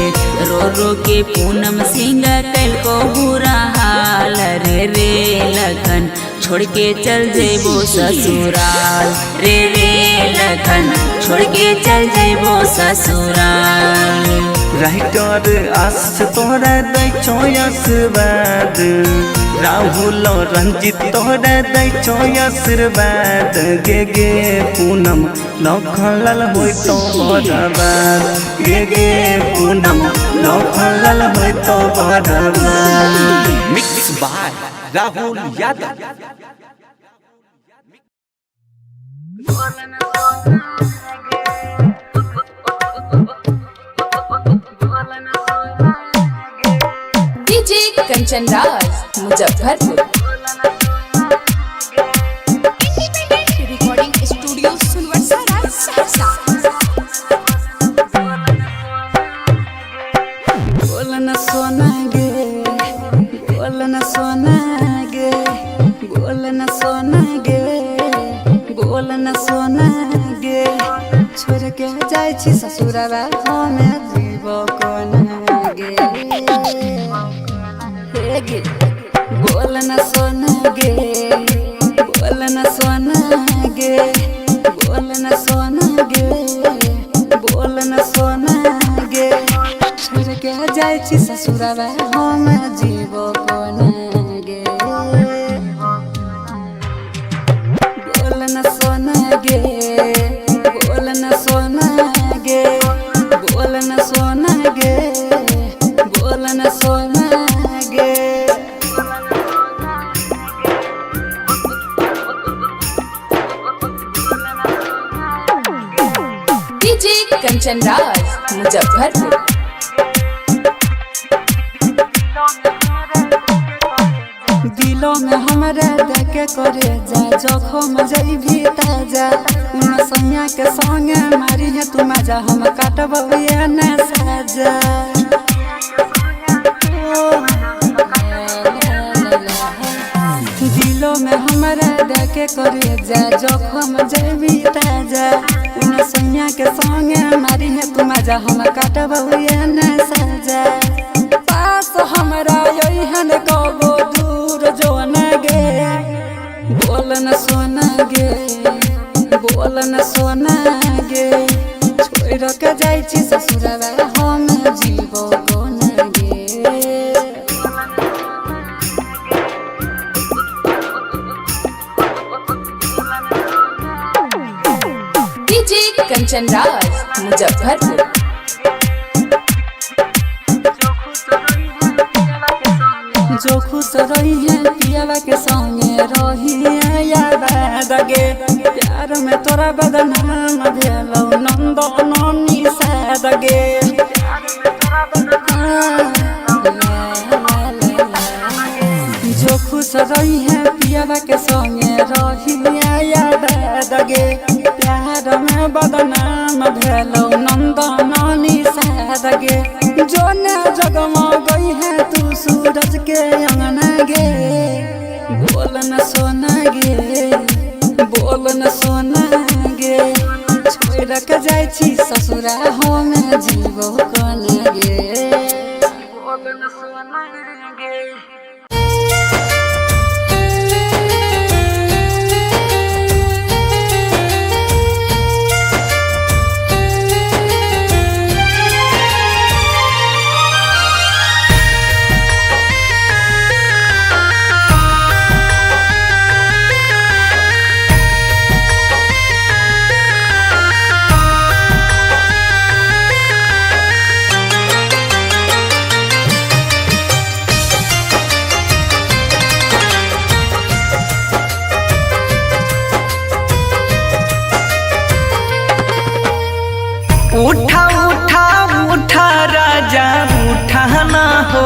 Speaker 2: रो के पूनम सिंह कल को बुरा हाल रे लखन छोड़ के चल जेबो ससुराल रे लखन छोड़ के चल जेबो ससुराल
Speaker 1: राइटर आस तोरा दै छो आशीर्वाद राहुल रंजित तोरा दै छो आशीर्वाद गे पूनम लखनलाल होय तो बराबर गे पूनम लखनलाल होय तो बराबर
Speaker 3: mix by Rahul Yadav
Speaker 5: DJ Kanchan Raj Muzaffarpur recording studio Sunwarsa Raj Saharsa
Speaker 9: बोलन सोना गे बोलन सोना गे बोलन सोना गे बोलन सोना गे छोड़ के जाय छी ससुरवा हमें जीवो कोना गे हे गे बोलन सोना गे बोलन सोना गे बोलन सोना गे बोलन सोना गे छोड़ के जाय छी ससुरवा हम जीवो कोना गे बोलन सोना गे बोलन सोना गे बोलन सोना गे बोलन सोना गे
Speaker 5: डीजे कंचन राज मुजफ्फरपुर
Speaker 9: दिलों में हमरा देखे करे जा जोखम जइभी ताजा उन सैया के संगे मारी है तू मजा हम काटबे न साजा दिलों में हमरा देखे करे जा जोखम जइभी ताजा उन सैया के संगे मारी है तू मजा हम काटबे न साजा पास हमरा यही कबो दूर जो न गे बोलन सोना गे बोलन सोना गे छोड़ के जाय छी ससुरवा हम जीवो कोना गे
Speaker 5: डीजे कंचन राज मुजफ्फरपुर
Speaker 9: जो खुश रही है पियावा के संगे रही याद गे प्यार में तोरा तोरा बदनाम भेलौ नंदन निषाद गे जो खुश रही है पियावा के संगे रही याद गे प्यार में बदनाम भेलौ नंदन निषाद गे जो न जगमा गई है तू सूरज के अंगना गे बोल न सोना गे बोल न सोना गे छोड़ के जाय छी ससुरा हम जीवो कोन गे बोल न सोना गे
Speaker 10: उठा उठा उठा राजा उठा ना हो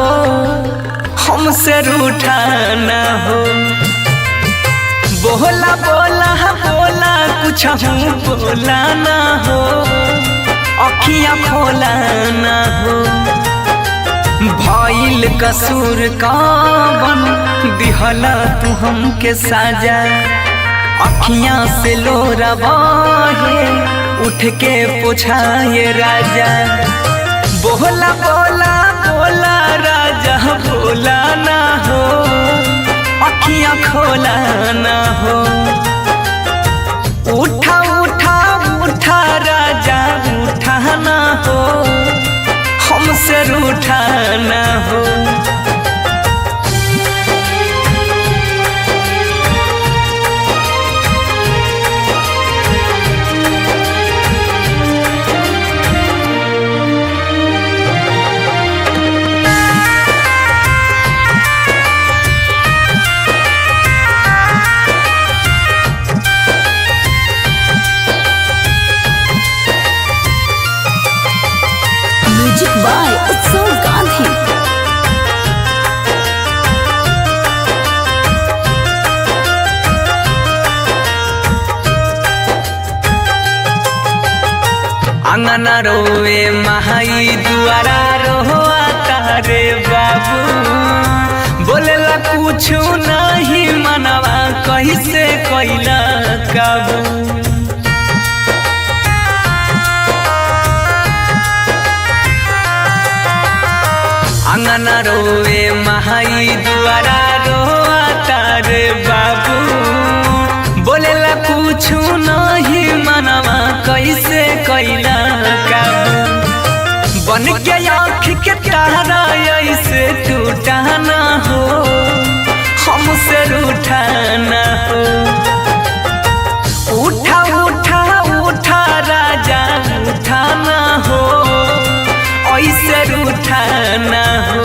Speaker 10: हमसे रूठा ना हो बोला बोला बोला कुछ हूँ बोला ना हो अखियाँ खोला ना हो भइल कसूर कवन दिहला तू हमके साजा अखियाँ से लोरा बहे उठ के पूछाए राजा बोला बोला बोला राजा बोला ना हो अखियाँ खोला ना हो उठा उठा उठा राजा उठा ना हो हमसे रूठा ना हो
Speaker 2: बाय उत्सव गांधी
Speaker 10: अंगना रोवे महाई दुआरा रोआ तारे बाबू बोलेला कुछ नहीं मनवा कैसे कैला काबू अंगना रोवे महाई दुआरा रोआ तारे बाबू बोलेला कुछ नहीं मनवा कैसे कैला काबू बन के आँख के तारा ऐसे टूटा ना हो हमसे रूठा ना हो उठा उठा उठा राजा उठा ना हो ऐसे रूठा ना हो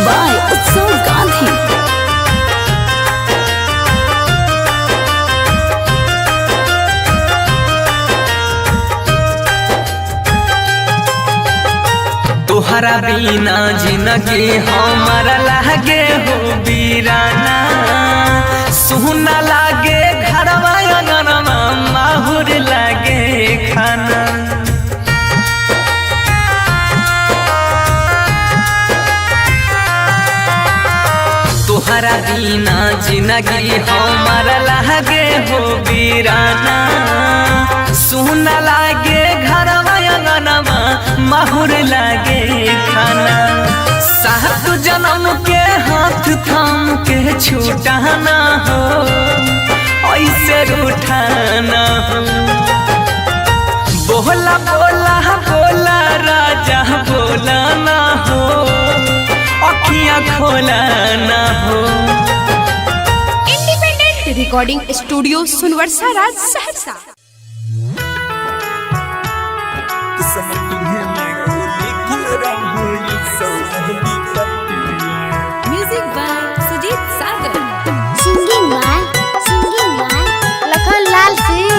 Speaker 2: बाय उत्सव गांधी
Speaker 10: तोहरा बिना जिंदगी हमारा लागे हो बीराना सुना लागे घरवा अंगनवा माहुर लागे खाना तोहरा बिना जिंदगी हमारा लागे हो बीराना सुना लागे घरवा अंगनवा माहुर लागे खाना सात जन्म के हाथ थाम के छूटाना हो ऐसे रूठाना हो बोला बोला अखियां खोला ना हो।
Speaker 5: Independent recording studio Sunwarsa Raj Saharsa.
Speaker 2: Music by Sujeet Sagar.
Speaker 7: Singing by Lakhan Lal Singh.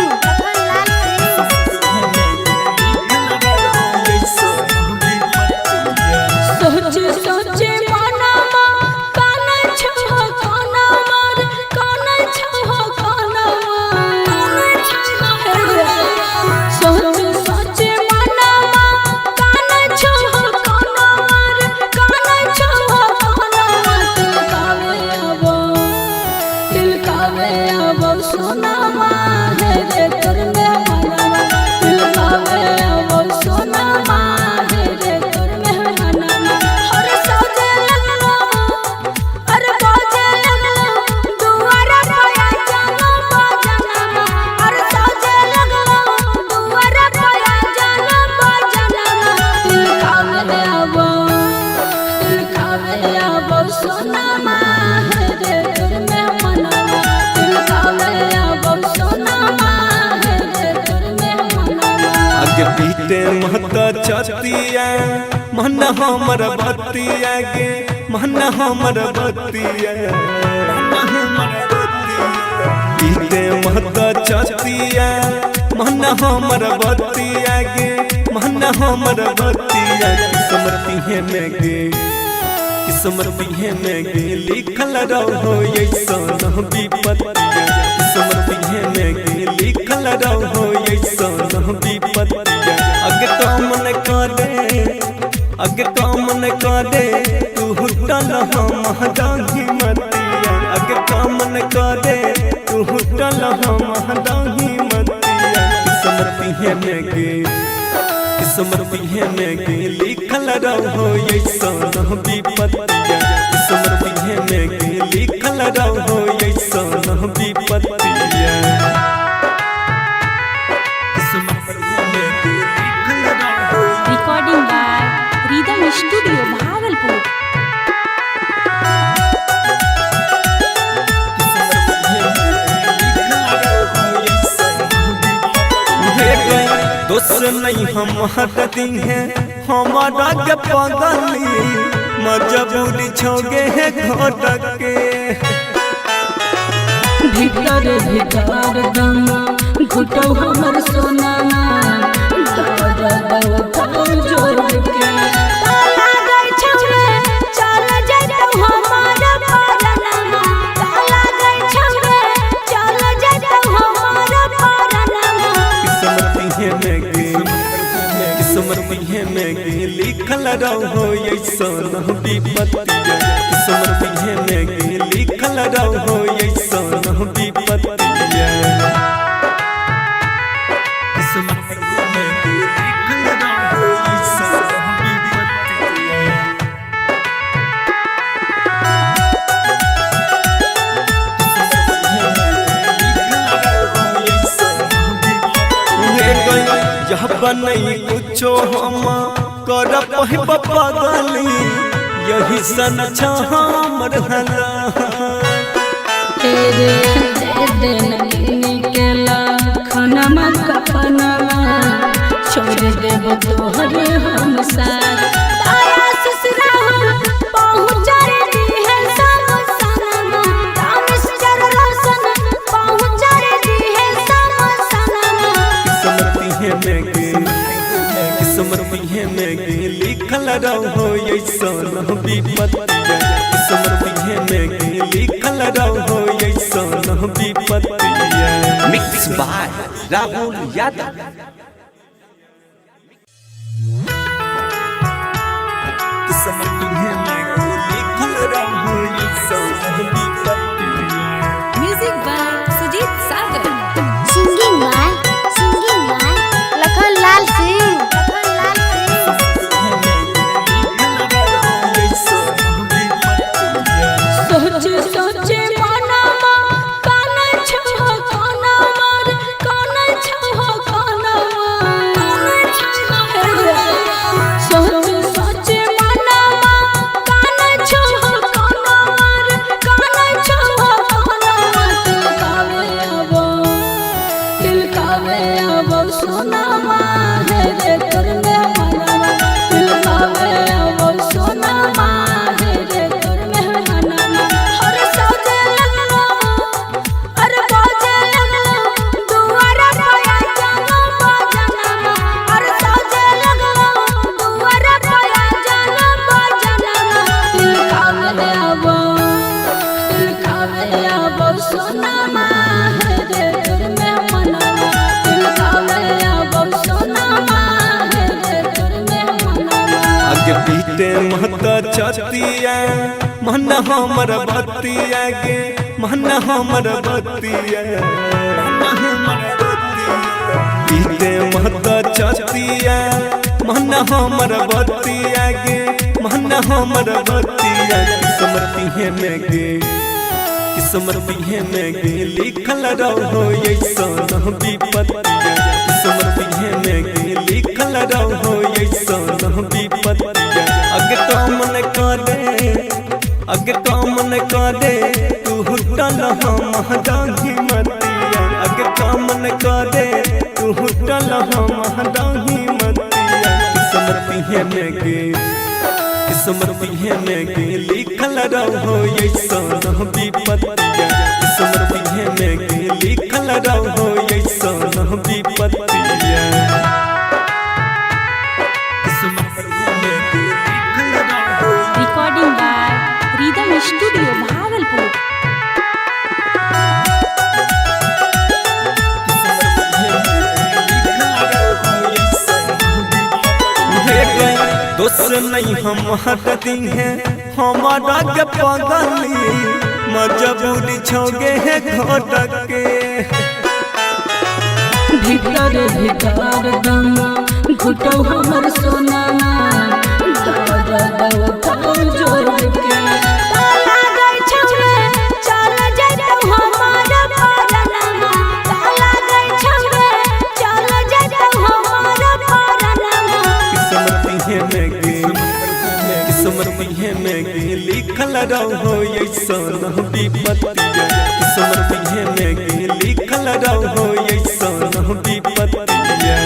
Speaker 2: सोचे सोचे मनमा काना छो काना मार काना छो काना सोचे सोचे मनमा काना छो काना मार काना छो काना दिल कावे अब सोना मार रे कर में मनमा दिल कावे अब सोना मार रे कर में मनमा। अरे सोचे लगलो अरे बाजे लगलो दुआरा पाया जानो बाजना। अरे सोचे लगलो दुआरा पाया जानो बाजना। दिल कावे अब सोना मार रे कर में मनमा दिल कावे अब सोना मार रे कर में मनमा।
Speaker 10: आगे पीटे महता छतिया मन हमर बतिया गे मन हमर बतिया पीटे महता छतिया मन हमर बतिया गे मन हमर बतिया किस्मती है में गे किस्मती है में गे लिखल रहो ऐसा विपत्तिया किस्मती है में गे लिखल रहो ऐसा विपत्तिया। अगे काम न करे तू हुटल हम दाही मतिया। अगे काम न करे तू हुटल हम दाही मतिया। किस्मती है में गे किस्मती है में गे लिखल रहो ऐसा विपत्तिया किस्मती है में गे लिखल रहो ऐसा विपत्तिया।
Speaker 2: Recording by rhythm studio Bhagalpur.
Speaker 10: दोस्त नहीं हम हटती हैं हमारा के पगली मजबूरी छोगे है घोटक के
Speaker 2: भीतर भीतर दम घुटो हमर सोना जोर के ताला गई छौरे चल जइतो हमारा परनमा। ताला गई छौरे चल जइतो हमारा परनमा।
Speaker 10: किस्मती है में गे लिखल रहो ऐसा विपत्तिया किस्मती है में गे लिखल रहो ऐसा विपत्तिया। यह बनई कुछो हम कर पहिब पगली यही सन हमर हला
Speaker 2: तेरे दिन केला खाना कपनवा छोड़ देब तोहरे हम साथ। तारा ससुरा पहुँच दी है समसनमा। रामेश्वर रोशन पहुँच दी है समसनमा।
Speaker 10: किस्मती है में गे लिखल रहो ऐसा विपत्तिया किस्मती है में गे लिखल रहो ऐसा विपत्तिया।
Speaker 3: Mix by Rahul Yadav.
Speaker 2: Music by Sujeet Sagar.
Speaker 7: Singing by Lakhan Lal Singh.
Speaker 2: सोचे सोचे मनमा काना छो काना मार काना छो काना
Speaker 10: बीते महता छतिया मन हमर बतिया गे मन हमर बतिया बीते महता छतिया मन हमर बतिया गे मन हमर बतिया किस्मती में गे किस्मती में गे लिखल रहो ऐसन विपत्तिया किस्मती में गे लिखल रहो ऐसन विपत्तिया अगे कामन करे तू हुटल हम दाही मतिया अगे कामन करे तू हुटल हम दाही मतिया किस्मती में गे किस्मती में गे लिखल रहो ऐसन विपत्तिया किस्मती में गे लिखल रहो ऐसन विपत्तिया
Speaker 2: recording by rhythm studio Bhagalpur.
Speaker 10: दोस्त नहीं हम हटती हैं हमारा के पगली मजबूरी छोगे है घटक के
Speaker 9: भीतर भीतर दम घुटो हमर सोना जोर के
Speaker 10: किस्मती में गे लिखल रहो ऐसन विपत्तिया किस्मती में गे लिखल रहो ऐसन विपत्तिया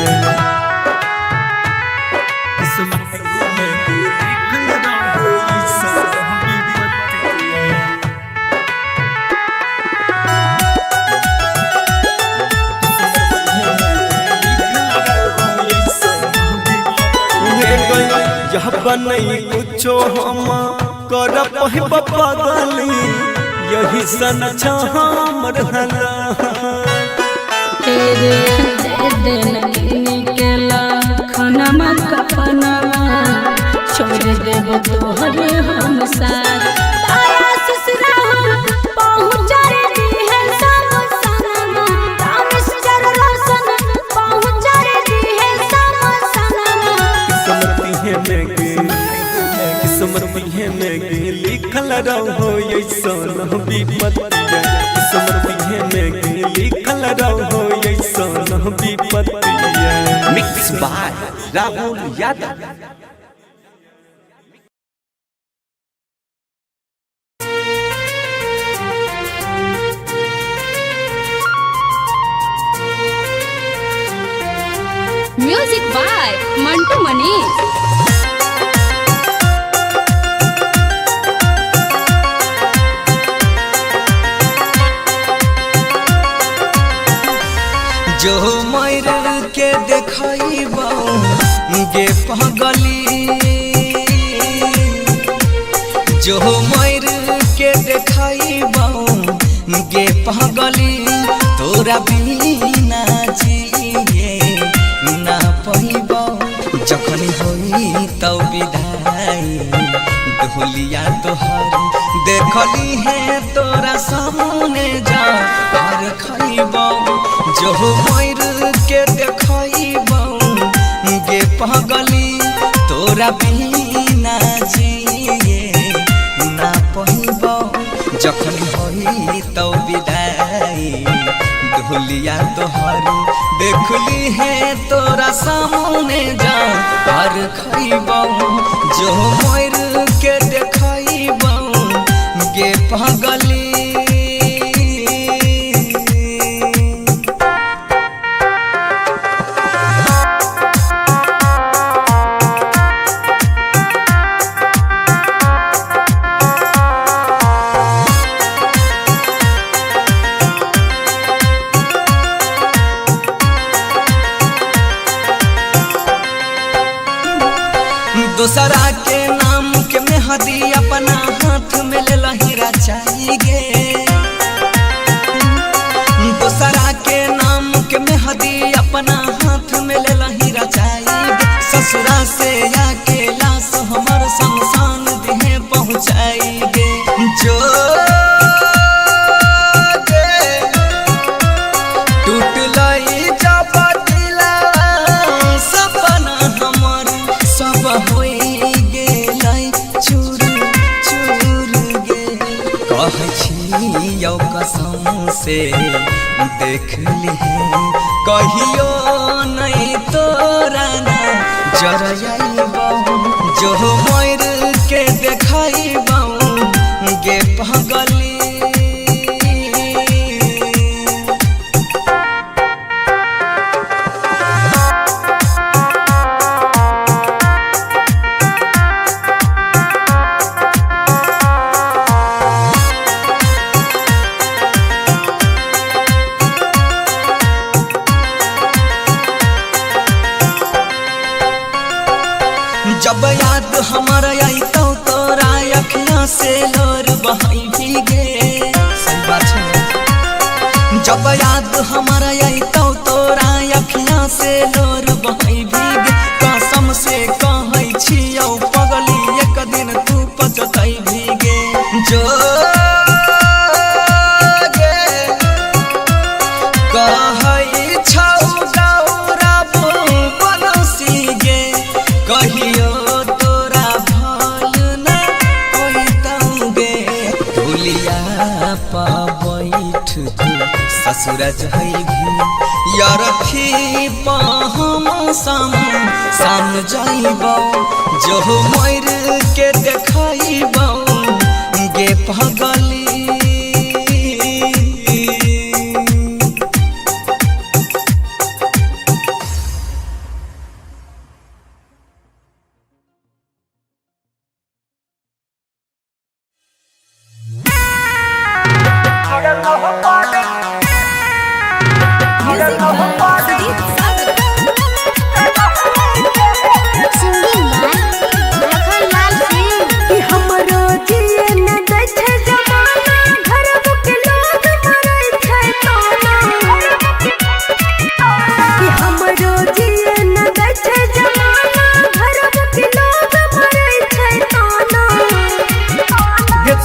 Speaker 10: यह बनई कुछो हम कर पहिब पगली यही सन हमर हला
Speaker 9: तेरे निकला खनमा कपनमा छोड़ देब तोहरे हम साथ किस्मती में गे
Speaker 10: लिखल रहो ऐसन विपत्तिया किस्मती में गे लिखल रहो ऐसन विपत्तिया
Speaker 3: mix by Rahul Yadav.
Speaker 5: Music by Mantu Manish.
Speaker 8: जो मर के देखबो गे पगली जो मर के देखबो गे पगली तोरा बिना जिए ना पइबो जखन होई तब विदाई ढोलिया तोहर देखली है तोरा सामने जा और खइबो जो मर के देखबो गे पगली तोरा बिना जिए ना पइबो जखन होई तब विदाई ढोलिया तोहर देखली है तोरा सामने जा और खइबो जो मर के देखबो गे पगली दूसरा के नाम के मेहदी अपना हाथ में ले लहीरा चाहिए दूसरा के नाम के मेहदी अपना हाथ में ले लहीरा चाहिए ससुरा से आके लाश हमर छियौ कसम से देख ली कहियो नहीं तोरा ना जरइबौ जो मोर के देखइबौ गे पगली जब याद हमारा आई तो तोरा अखियां से लोर बहाई भीगे सही बात है जब याद हमारा आई तो तोरा अखियां से लोर बहाई भीगे कसम से कहै छियौ पगली एक दिन तू पछताई भीगे जो कहै छौ गौरव बनसी गे कहियो ससुर जइबी यरखी हम साम जाइबौ जो मोर के देखइबौ गे पगली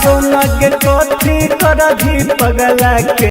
Speaker 10: सोना के कोठी कर धी पगला के